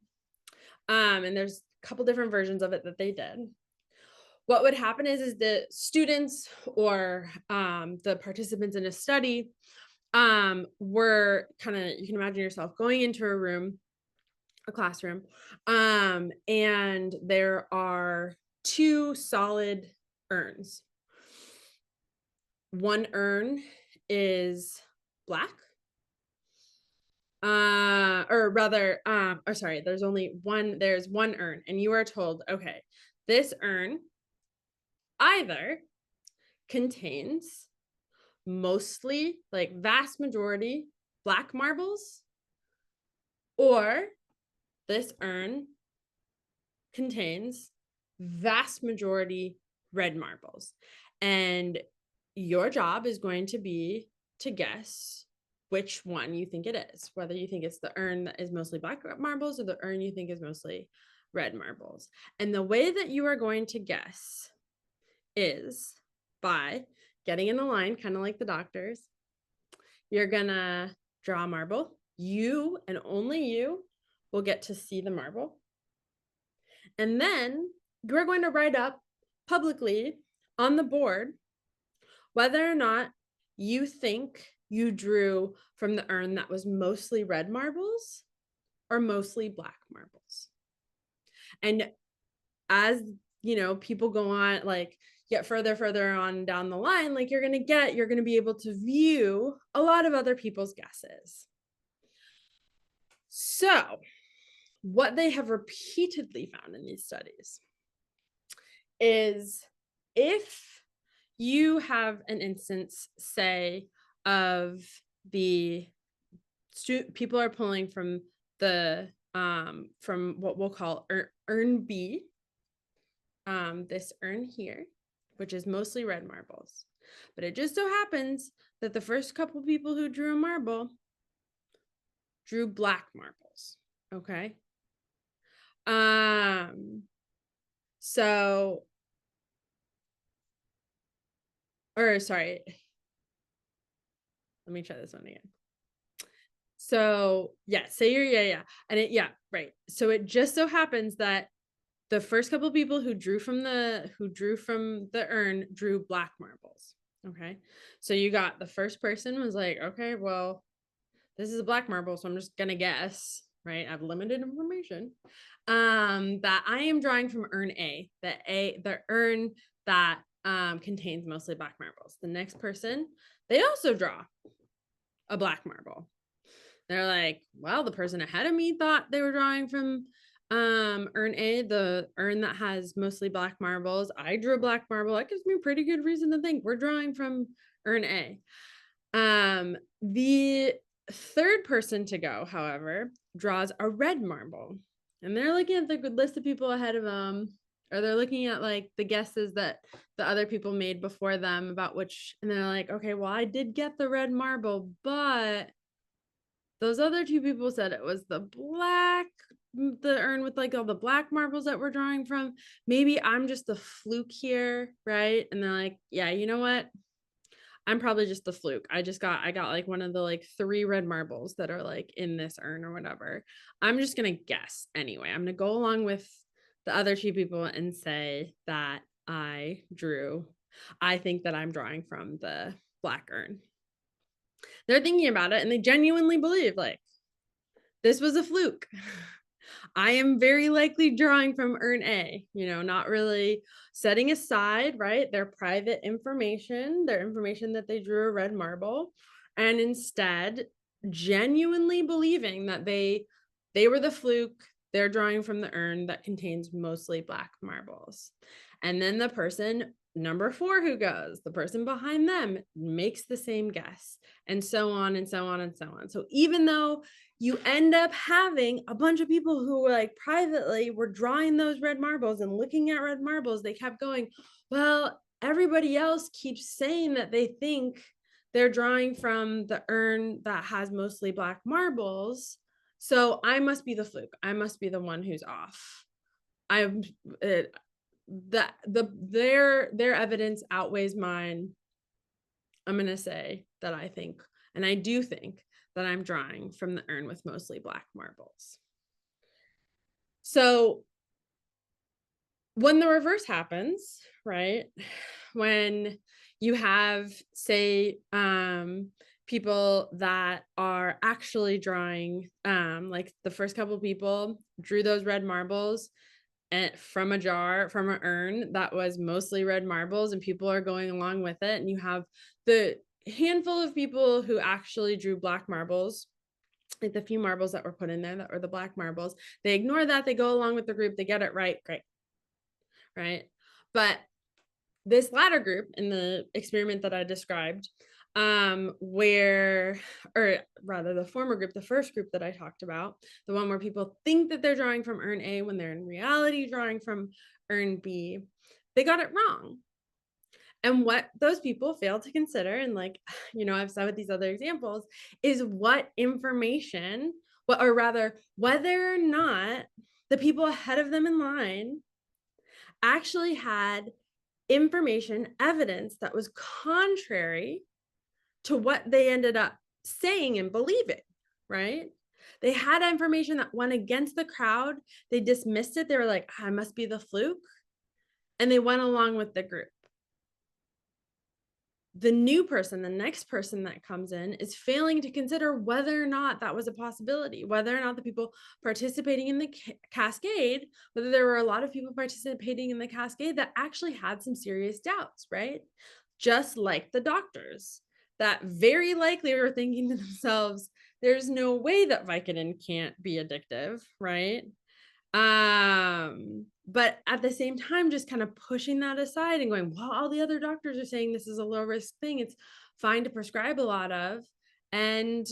and there's a couple different versions of it that they did. What would happen is the students or the participants in a study were kind of, you can imagine yourself going into a room, a classroom, and there are two solid urns. One urn is black, or rather, or sorry, there's one urn, and you are told, okay, this urn either contains mostly, like vast majority, black marbles, or this urn contains vast majority red marbles. And your job is going to be to guess which one you think it is, whether you think it's the urn that is mostly black marbles or the urn you think is mostly red marbles. And the way that you are going to guess is by getting in a line, kind of like the doctors. You're gonna draw a marble. You and only you will get to see the marble. And then you're going to write up publicly on the board whether or not you think you drew from the urn that was mostly red marbles or mostly black marbles. And as you know, people go on, like, get further on down the line, like you're going to be able to view a lot of other people's guesses. So what they have repeatedly found in these studies is if you have an instance, say, of the people are pulling from the from what we'll call urn B, this urn here, which is mostly red marbles, but it just so happens that the first couple people who drew a marble drew black marbles. Okay. So, or sorry, let me try this one again. So yeah, say you're, and right. So it just so happens that the first couple of people who drew from the urn drew black marbles. Okay. So you got the first person was like, okay, well, this is a black marble, so I'm just gonna guess, right? I have limited information. That I am drawing from urn A, the urn that contains mostly black marbles. The next person, they also draw a black marble. They're like, well, the person ahead of me thought they were drawing from urn A, the urn that has mostly black marbles. I drew a black marble. That gives me a pretty good reason to think we're drawing from urn A. The third person to go, however, draws a red marble, and they're looking at the good list of people ahead of them, or they're looking at like the guesses that the other people made before them about which, and they're like, okay, well, I did get the red marble, but those other two people said it was the urn with like all the black marbles that we're drawing from. Maybe I'm just the fluke here, right? And they're like, yeah, you know what? I'm probably just the fluke. I got like one of the like 3 red marbles that are like in this urn or whatever. I'm just gonna guess anyway. I'm gonna go along with the other 2 people and say that I think that I'm drawing from the black urn. They're thinking about it and they genuinely believe like this was a fluke. I am very likely drawing from urn A, not really setting aside, right, their private information, their information that they drew a red marble, and instead genuinely believing that they were the fluke, they're drawing from the urn that contains mostly black marbles. And then the person number 4 who goes, the person behind them makes the same guess, and so on and so on and so on. So even though you end up having a bunch of people who were like privately were drawing those red marbles and looking at red marbles, they kept going, well, everybody else keeps saying that they think they're drawing from the urn that has mostly black marbles. So I must be the fluke. I must be the one who's off. I'm their evidence outweighs mine. I'm going to say that I think, and I do think that I'm drawing from the urn with mostly black marbles. So when the reverse happens, right? When you have, say, people that are actually drawing, like the first couple people drew those red marbles and from a jar, from an urn that was mostly red marbles, and people are going along with it. And you have the handful of people who actually drew black marbles, like the few marbles that were put in there that were the black marbles. They ignore that. They go along with the group. They get it right. Great. Right. But this latter group in the experiment that I described, or rather the former group, the first group that I talked about, the one where people think that they're drawing from urn A when they're in reality drawing from urn B, they got it wrong. And what those people fail to consider, and like, I've said with these other examples, is what information, or rather, whether or not the people ahead of them in line actually had information, evidence that was contrary to what they ended up saying and believing, right? They had information that went against the crowd. They dismissed it. They were like, I must be the fluke. And they went along with the group. The new person, the next person that comes in, is failing to consider whether or not that was a possibility, whether or not the people participating in the cascade, whether there were a lot of people participating in the cascade that actually had some serious doubts, right? Just like the doctors that very likely were thinking to themselves, there's no way that Vicodin can't be addictive, right? But at the same time, just kind of pushing that aside and going, well, all the other doctors are saying this is a low risk thing. It's fine to prescribe a lot of, and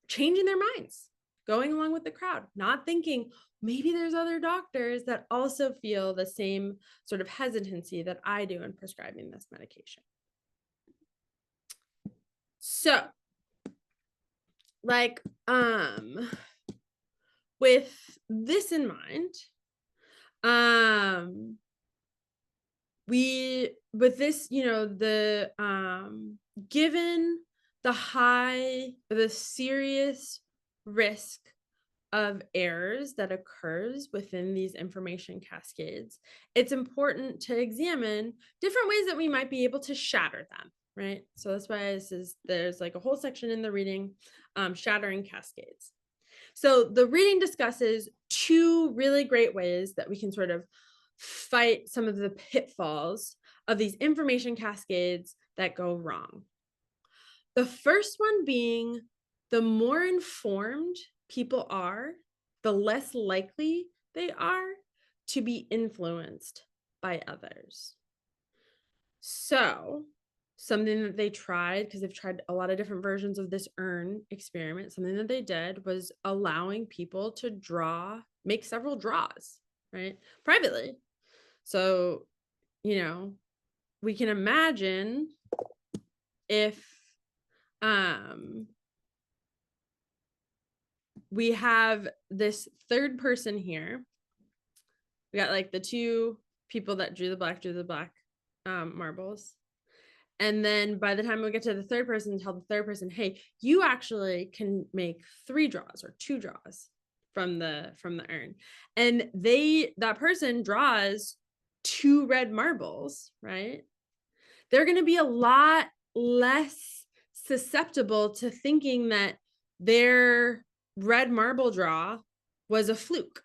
changing their minds, going along with the crowd, not thinking maybe there's other doctors that also feel the same sort of hesitancy that I do in prescribing this medication. So like, with this in mind, with this, given the serious risk of errors that occurs within these information cascades, it's important to examine different ways that we might be able to shatter them, right? So that's why there's like a whole section in the reading, shattering cascades. So the reading discusses 2 really great ways that we can sort of fight some of the pitfalls of these information cascades that go wrong. The first one being, the more informed people are, the less likely they are to be influenced by others. So something that they tried, because they've tried a lot of different versions of this urn experiment, something that they did was allowing people to make several draws, right? Privately. So, we can imagine if we have this third person here. We got like the 2 people that drew the black marbles. And then by the time we get to the third person, tell the third person, hey, you actually can make 3 draws or 2 draws from the urn. And that person draws 2 red marbles, right? They're going to be a lot less susceptible to thinking that their red marble draw was a fluke.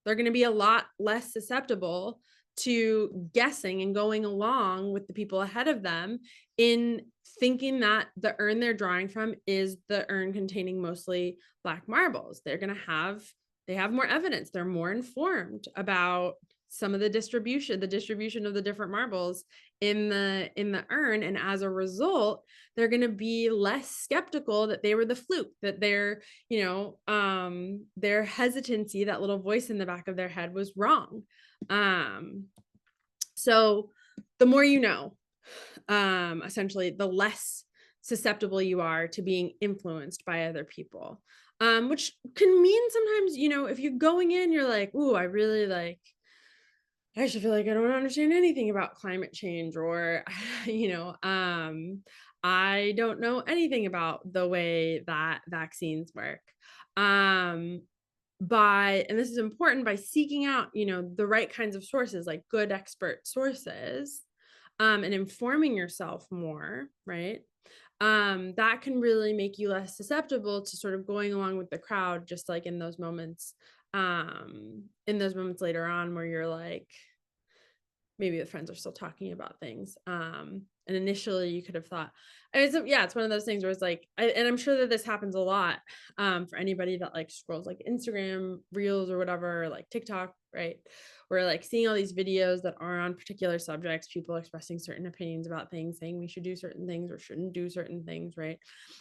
They're going to be a lot less susceptible to guessing and going along with the people ahead of them in thinking that the urn they're drawing from is the urn containing mostly black marbles. They're going to have They have more evidence. They're more informed about some of the distribution of the different marbles in the urn. And as a result, they're going to be less skeptical that they were the fluke, that their hesitancy, that little voice in the back of their head, was wrong. So the more you know, essentially, the less susceptible you are to being influenced by other people. Which can mean sometimes, if you're going in, you're like, ooh, I should feel like I don't understand anything about climate change, or, I don't know anything about the way that vaccines work. And this is important, by seeking out, the right kinds of sources, like good expert sources, and informing yourself more, right? That can really make you less susceptible to sort of going along with the crowd, just like in those moments later on where you're like, maybe the friends are still talking about things. And initially you could have thought, it's one of those things where it's like, and I'm sure that this happens a lot for anybody that like scrolls like Instagram reels or whatever, or like TikTok, right? We're like seeing all these videos that are on particular subjects, people expressing certain opinions about things, saying we should do certain things or shouldn't do certain things, right?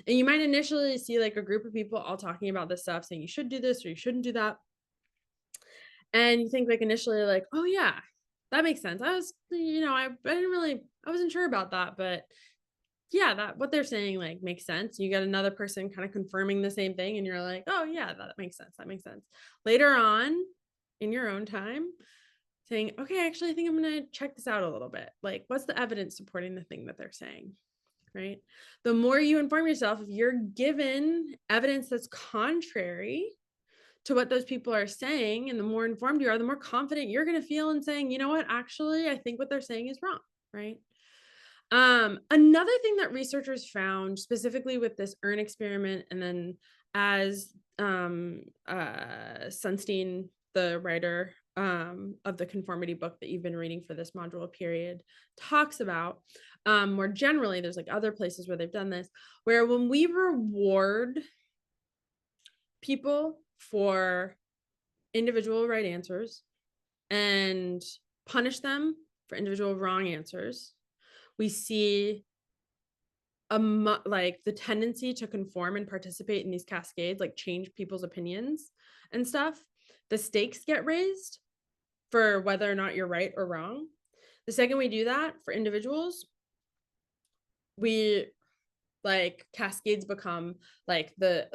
And you might initially see like a group of people all talking about this stuff, saying you should do this or you shouldn't do that. And you think like initially like, oh yeah, that makes sense. I wasn't sure about that, but yeah, that what they're saying like makes sense. You get another person kind of confirming the same thing and you're like, oh yeah, that makes sense. That makes sense. Later on in your own time, saying, okay, actually, I think I'm going to check this out a little bit. Like, what's the evidence supporting the thing that they're saying? Right? The more you inform yourself, if you're given evidence that's contrary to what those people are saying, and the more informed you are, the more confident you're going to feel in saying, you know what, actually, I think what they're saying is wrong, right? Another thing that researchers found specifically with this urn experiment, and then as Sunstein, the writer of the conformity book that you've been reading for this module period, talks about, more generally, there's like other places where they've done this, where when we reward people for individual right answers and punish them for individual wrong answers, we see like the tendency to conform and participate in these cascades, like change people's opinions and stuff. The stakes get raised for whether or not you're right or wrong. The second we do that for individuals, we like cascades become like the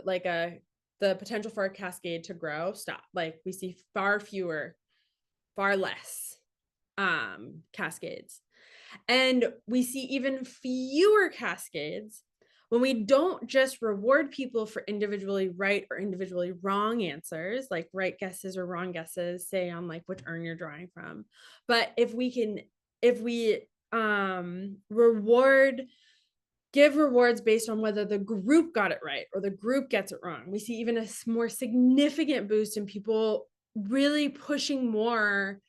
potential for a cascade to grow stop. Like we see far less cascades. And we see even fewer cascades when we don't just reward people for individually right or individually wrong answers, like right guesses or wrong guesses, say on like which urn you're drawing from. But if we give rewards based on whether the group got it right or the group gets it wrong, we see even a more significant boost in people really pushing more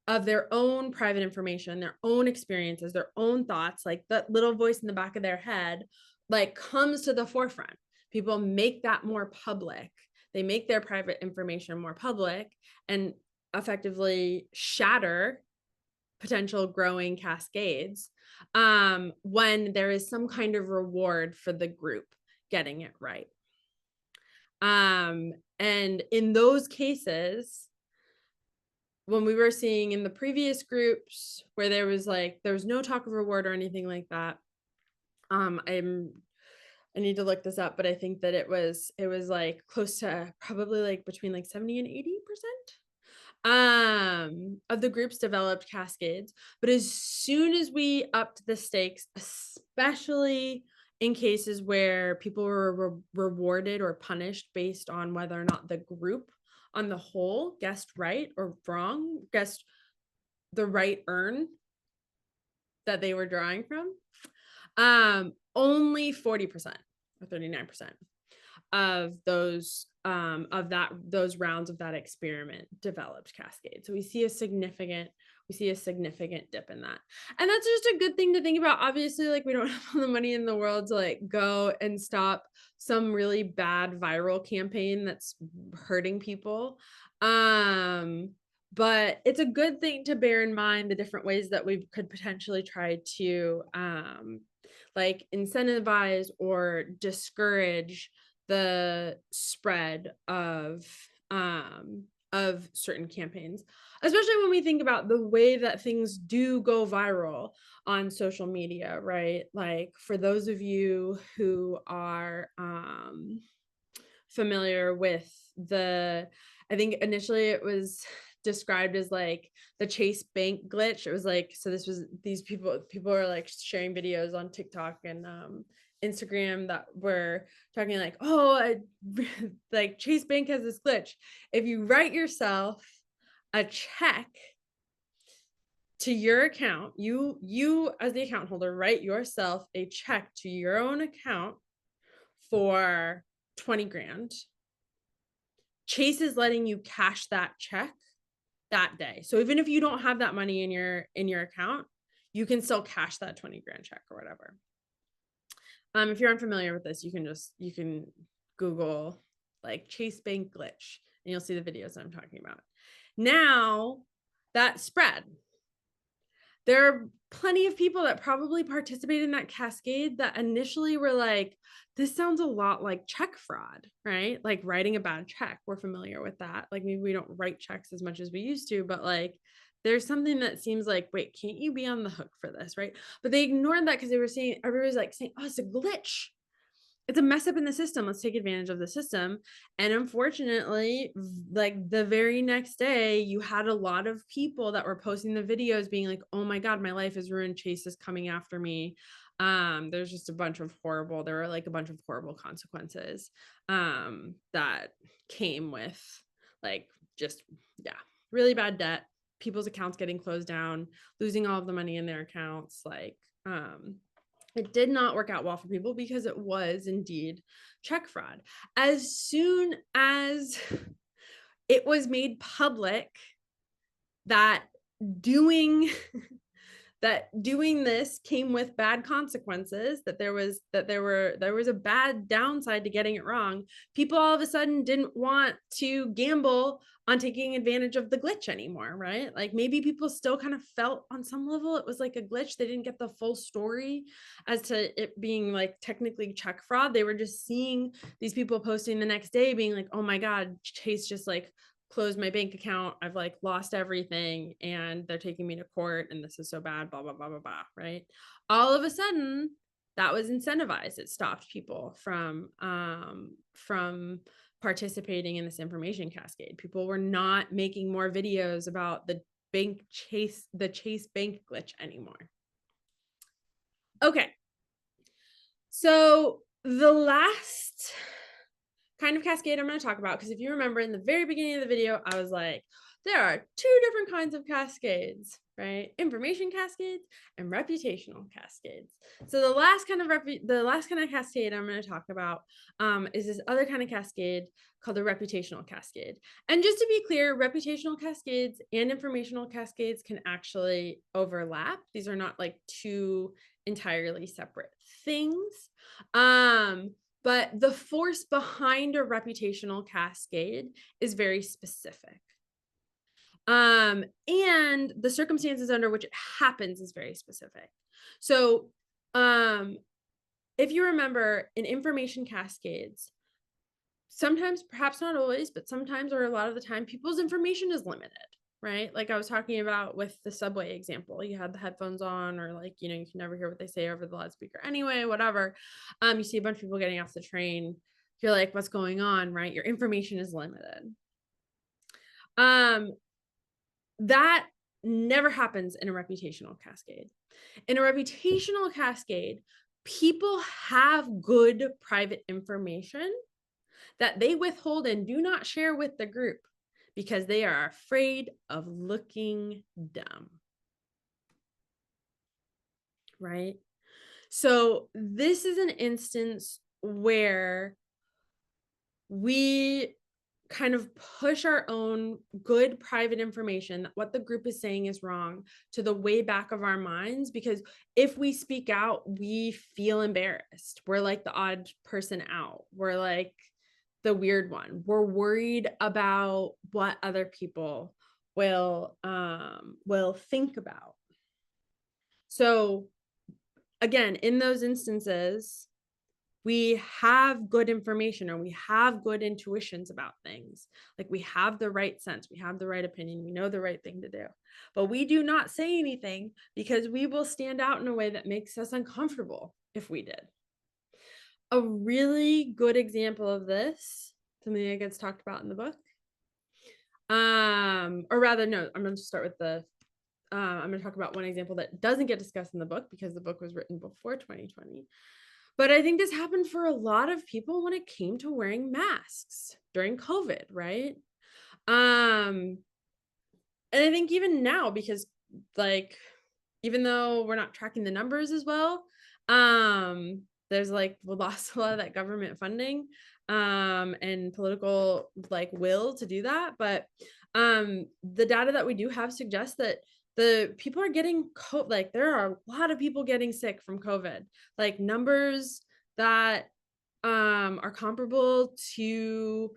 of their own private information, their own experiences, their own thoughts, like that little voice in the back of their head, like comes to the forefront. People make that more public. They make their private information more public and effectively shatter potential growing cascades when there is some kind of reward for the group getting it right. And in those cases, when we were seeing in the previous groups where there was no talk of reward or anything like that, I need to look this up, but I think that it was like close to probably like between like 70 and 80% of the groups developed cascades. But as soon as we upped the stakes, especially in cases where people were rewarded or punished based on whether or not the group on the whole guessed right or wrong, guessed the right urn that they were drawing from, only 40% or 39% of those rounds of that experiment developed cascade. So we see a significant we see a significant dip in that. And that's just a good thing to think about. Obviously, like we don't have all the money in the world to like go and stop some really bad viral campaign that's hurting people. But it's a good thing to bear in mind the different ways that we could potentially try to like incentivize or discourage the spread of certain campaigns, especially when we think about the way that things do go viral on social media, right? Like for those of you who are familiar with I think initially it was described as like the Chase Bank glitch. It was like, so this was these people are like sharing videos on TikTok and Instagram that were talking like, oh, like Chase Bank has this glitch. If you write yourself a check to your account, you as the account holder write yourself a check to your own account for 20 grand. Chase is letting you cash that check that day. So even if you don't have that money in your account, you can still cash that 20 grand check or whatever. If you're unfamiliar with this, you can Google like Chase Bank glitch and you'll see the videos I'm talking about. Now that spread. There are plenty of people that probably participated in that cascade that initially were like, this sounds a lot like check fraud, right? Like writing a bad check. We're familiar with that. Like maybe we don't write checks as much as we used to, but like there's something that seems like, wait, can't you be on the hook for this, right? But they ignored that because they were saying, everybody's like saying, oh, it's a glitch. It's a mess up in the system. Let's take advantage of the system. And unfortunately, like the very next day, you had a lot of people that were posting the videos being like, oh my God, my life is ruined. Chase is coming after me. There's just there were like a bunch of horrible consequences that came with like just, yeah, really bad debt, people's accounts getting closed down, losing all of the money in their accounts, like, it did not work out well for people because it was indeed check fraud. As soon as it was made public that doing doing this came with bad consequences, that there was a bad downside to getting it wrong, people all of a sudden didn't want to gamble on taking advantage of the glitch anymore, right? Like maybe people still kind of felt on some level it was like a glitch. They didn't get the full story as to it being like technically check fraud. They were just seeing these people posting the next day being like, oh my God, Chase just like closed my bank account. I've like lost everything and they're taking me to court and this is so bad, blah, blah, blah, blah, blah, right? All of a sudden that was incentivized. It stopped people from participating in this information cascade. People were not making more videos about the Chase Bank glitch anymore. Okay. So the last kind of cascade I'm going to talk about, because if you remember in the very beginning of the video, I was like, there are two different kinds of cascades, right? Information cascades and reputational cascades. So the last kind of cascade I'm going to talk about is this other kind of cascade called the reputational cascade. And just to be clear, reputational cascades and informational cascades can actually overlap. These are not like two entirely separate things. But the force behind a reputational cascade is very specific. And the circumstances under which it happens is very specific. So if you remember in information cascades, sometimes, perhaps not always, but sometimes or a lot of the time, people's information is limited, right? Like I was talking about with the subway example, you had the headphones on or like, you can never hear what they say over the loudspeaker anyway, whatever. You see a bunch of people getting off the train. You're like, what's going on, right? Your information is limited. That never happens in a reputational cascade. In a reputational cascade, people have good private information that they withhold and do not share with the group because they are afraid of looking dumb. Right? So this is an instance where we kind of push our own good private information, what the group is saying is wrong, to the way back of our minds, because if we speak out, we feel embarrassed. We're like the odd person out. We're like the weird one. We're worried about what other people will think about. So again, in those instances, we have good information or we have good intuitions about things. Like we have the right sense, we have the right opinion, we know the right thing to do. But we do not say anything because we will stand out in a way that makes us uncomfortable if we did. A really good example of this, something that gets talked about in the book. Or rather, no, I'm going to start with I'm going to talk about one example that doesn't get discussed in the book because the book was written before 2020. But I think this happened for a lot of people when it came to wearing masks during COVID, right? And I think even now, because like, even though we're not tracking the numbers as well, there's like, we lost a lot of that government funding, and political like will to do that. But the data that we do have suggests that the people are getting like there are a lot of people getting sick from COVID, like numbers that are comparable to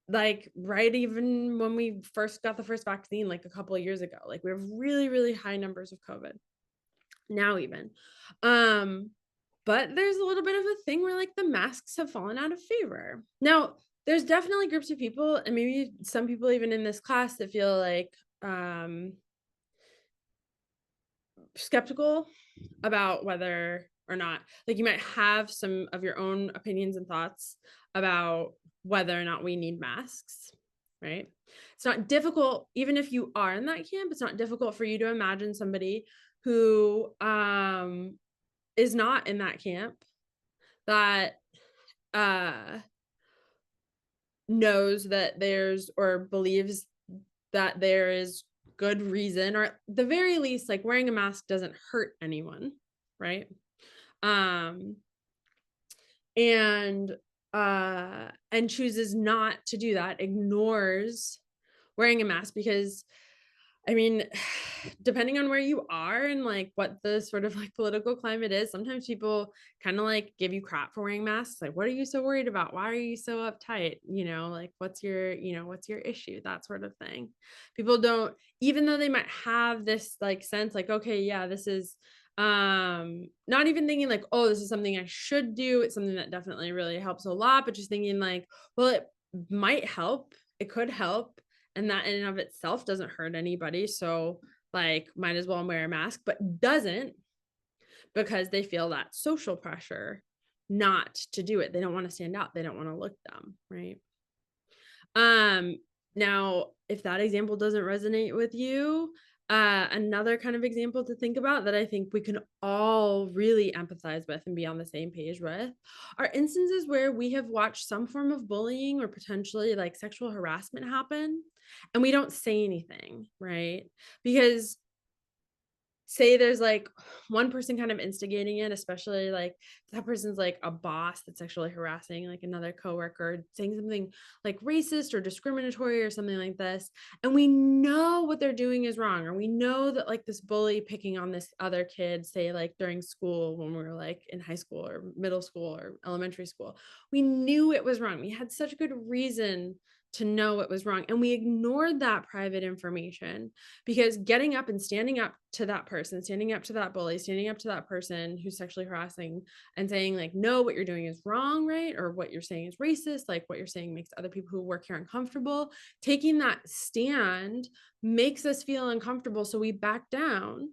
like right even when we first got the first vaccine like a couple of years ago. Like we have really, really high numbers of COVID now even. But there's a little bit of a thing where like the masks have fallen out of favor. Now, there's definitely groups of people, and maybe some people even in this class, that feel like skeptical about whether or not, like, you might have some of your own opinions and thoughts about whether or not we need masks, right? It's not difficult, even if you are in that camp, it's not difficult for you to imagine somebody who is not in that camp, that knows that there's, or believes that there is good reason, or at the very least, like wearing a mask doesn't hurt anyone, right? um and and chooses not to do that, ignores wearing a mask, because I mean, depending on where you are and like what the sort of like political climate is, sometimes people kind of like give you crap for wearing masks. Like, what are you so worried about? Why are you so uptight? You know, like what's your issue? That sort of thing. People don't, even though they might have this like sense like, okay, yeah, this is not even thinking like, oh, this is something I should do. It's something that definitely really helps a lot, but just thinking like, well, it might help. It could help, and that in and of itself doesn't hurt anybody, so like might as well wear a mask, but doesn't, because they feel that social pressure not to do it. They don't want to stand out, they don't want to look dumb, right? Now if that example doesn't resonate with you, another kind of example to think about that I think we can all really empathize with and be on the same page with are instances where we have watched some form of bullying or potentially like sexual harassment happen, and we don't say anything, right? Because say there's like one person kind of instigating it, especially like that person's like a boss that's sexually harassing like another coworker, saying something like racist or discriminatory or something like this, and we know what they're doing is wrong, or we know that like this bully picking on this other kid, say like during school when we were like in high school or middle school or elementary school, we knew it was wrong, we had such good reason to know it was wrong, and we ignored that private information, because getting up and standing up to that person, standing up to that bully, standing up to that person who's sexually harassing and saying like, no, what you're doing is wrong, right? Or what you're saying is racist, like what you're saying makes other people who work here uncomfortable. Taking that stand makes us feel uncomfortable, so we back down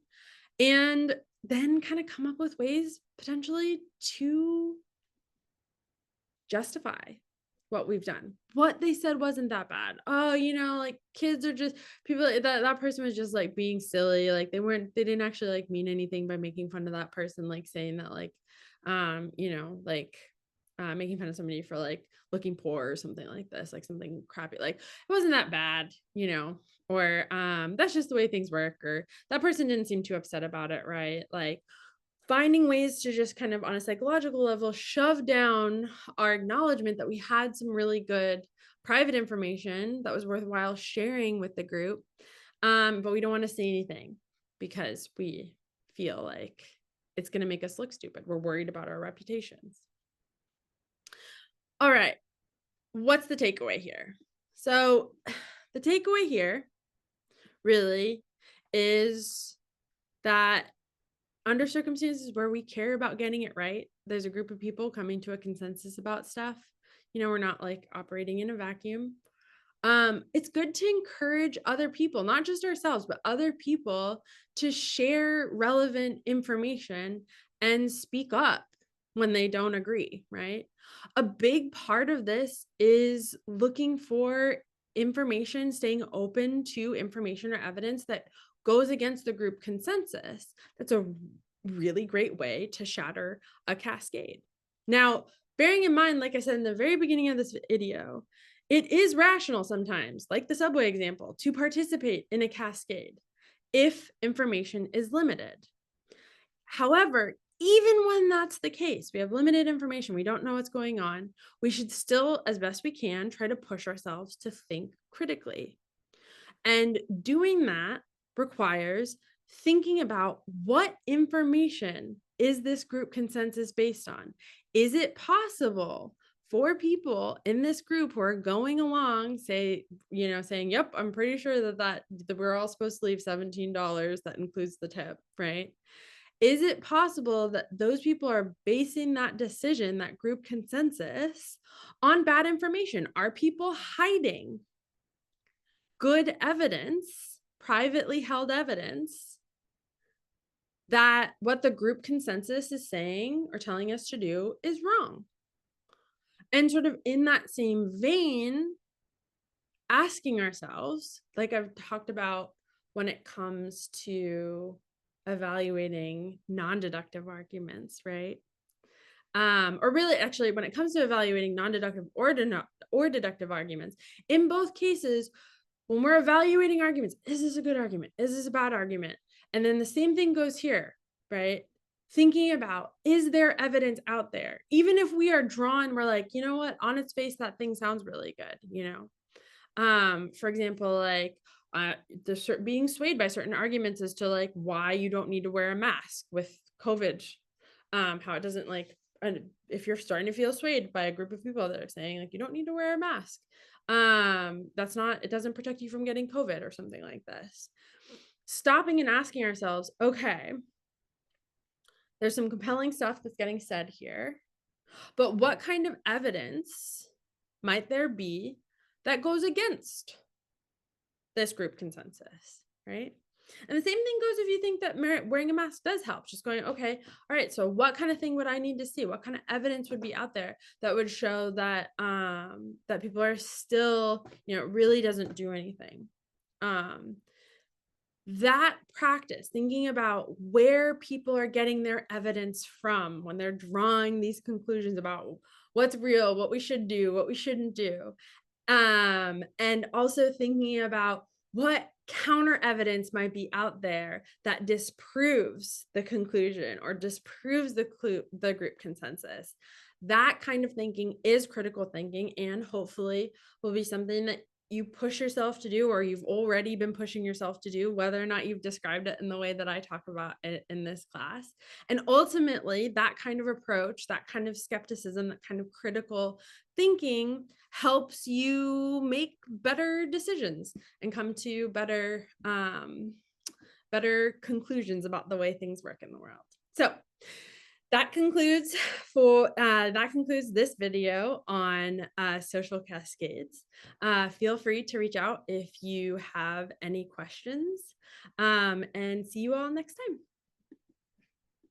and then kind of come up with ways potentially to justify what we've done. What they said wasn't that bad. Oh, like kids are just people, that person was just like being silly. Like they didn't actually like mean anything by making fun of that person, like saying that like, making fun of somebody for like looking poor or something like this, like something crappy. Like it wasn't that bad, or that's just the way things work, or that person didn't seem too upset about it, right? Like finding ways to just kind of on a psychological level shove down our acknowledgement that we had some really good private information that was worthwhile sharing with the group. But we don't want to say anything because we feel like it's going to make us look stupid. We're worried about our reputations. All right. What's the takeaway here? So, the takeaway here really is that under circumstances where we care about getting it right, there's a group of people coming to a consensus about stuff. We're not like operating in a vacuum. It's good to encourage other people, not just ourselves, but other people to share relevant information and speak up when they don't agree, right? A big part of this is looking for information, staying open to information or evidence that goes against the group consensus. That's a really great way to shatter a cascade. Now, bearing in mind, like I said in the very beginning of this video, it is rational sometimes, like the subway example, to participate in a cascade if information is limited. However, even when that's the case, we have limited information, we don't know what's going on, we should still, as best we can, try to push ourselves to think critically. And doing that requires thinking about what information is this group consensus based on? Is it possible for people in this group who are going along, saying, yep, I'm pretty sure that we're all supposed to leave $17, that includes the tip, right? Is it possible that those people are basing that decision, that group consensus, on bad information? Are people hiding good evidence, privately held evidence, that what the group consensus is saying or telling us to do is wrong? And sort of in that same vein, asking ourselves, like I've talked about when it comes to evaluating non-deductive arguments, right? Or really, actually, when it comes to evaluating non-deductive or deductive arguments, in both cases, when we're evaluating arguments, is this a good argument? Is this a bad argument? And then the same thing goes here, right? Thinking about, is there evidence out there? Even if we are drawn, we're like, you know what, on its face, that thing sounds really good, For example, like being swayed by certain arguments as to like why you don't need to wear a mask with COVID, how it doesn't like, if you're starting to feel swayed by a group of people that are saying like you don't need to wear a mask, it doesn't protect you from getting COVID or something like this. Stopping and asking ourselves, okay, there's some compelling stuff that's getting said here, but what kind of evidence might there be that goes against this group consensus, right? And the same thing goes if you think that wearing a mask does help. Just going, okay, all right, so what kind of thing would I need to see? What kind of evidence would be out there that would show that that people are still, it really doesn't do anything. That practice, thinking about where people are getting their evidence from when they're drawing these conclusions about what's real, what we should do, what we shouldn't do, and also thinking about what counter evidence might be out there that disproves the conclusion or disproves the group consensus. That kind of thinking is critical thinking, and hopefully will be something that you push yourself to do, or you've already been pushing yourself to do, whether or not you've described it in the way that I talk about it in this class. And ultimately, that kind of approach, that kind of skepticism, that kind of critical thinking helps you make better decisions and come to better conclusions about the way things work in the world. So that concludes this video on social cascades. Feel free to reach out if you have any questions, and see you all next time.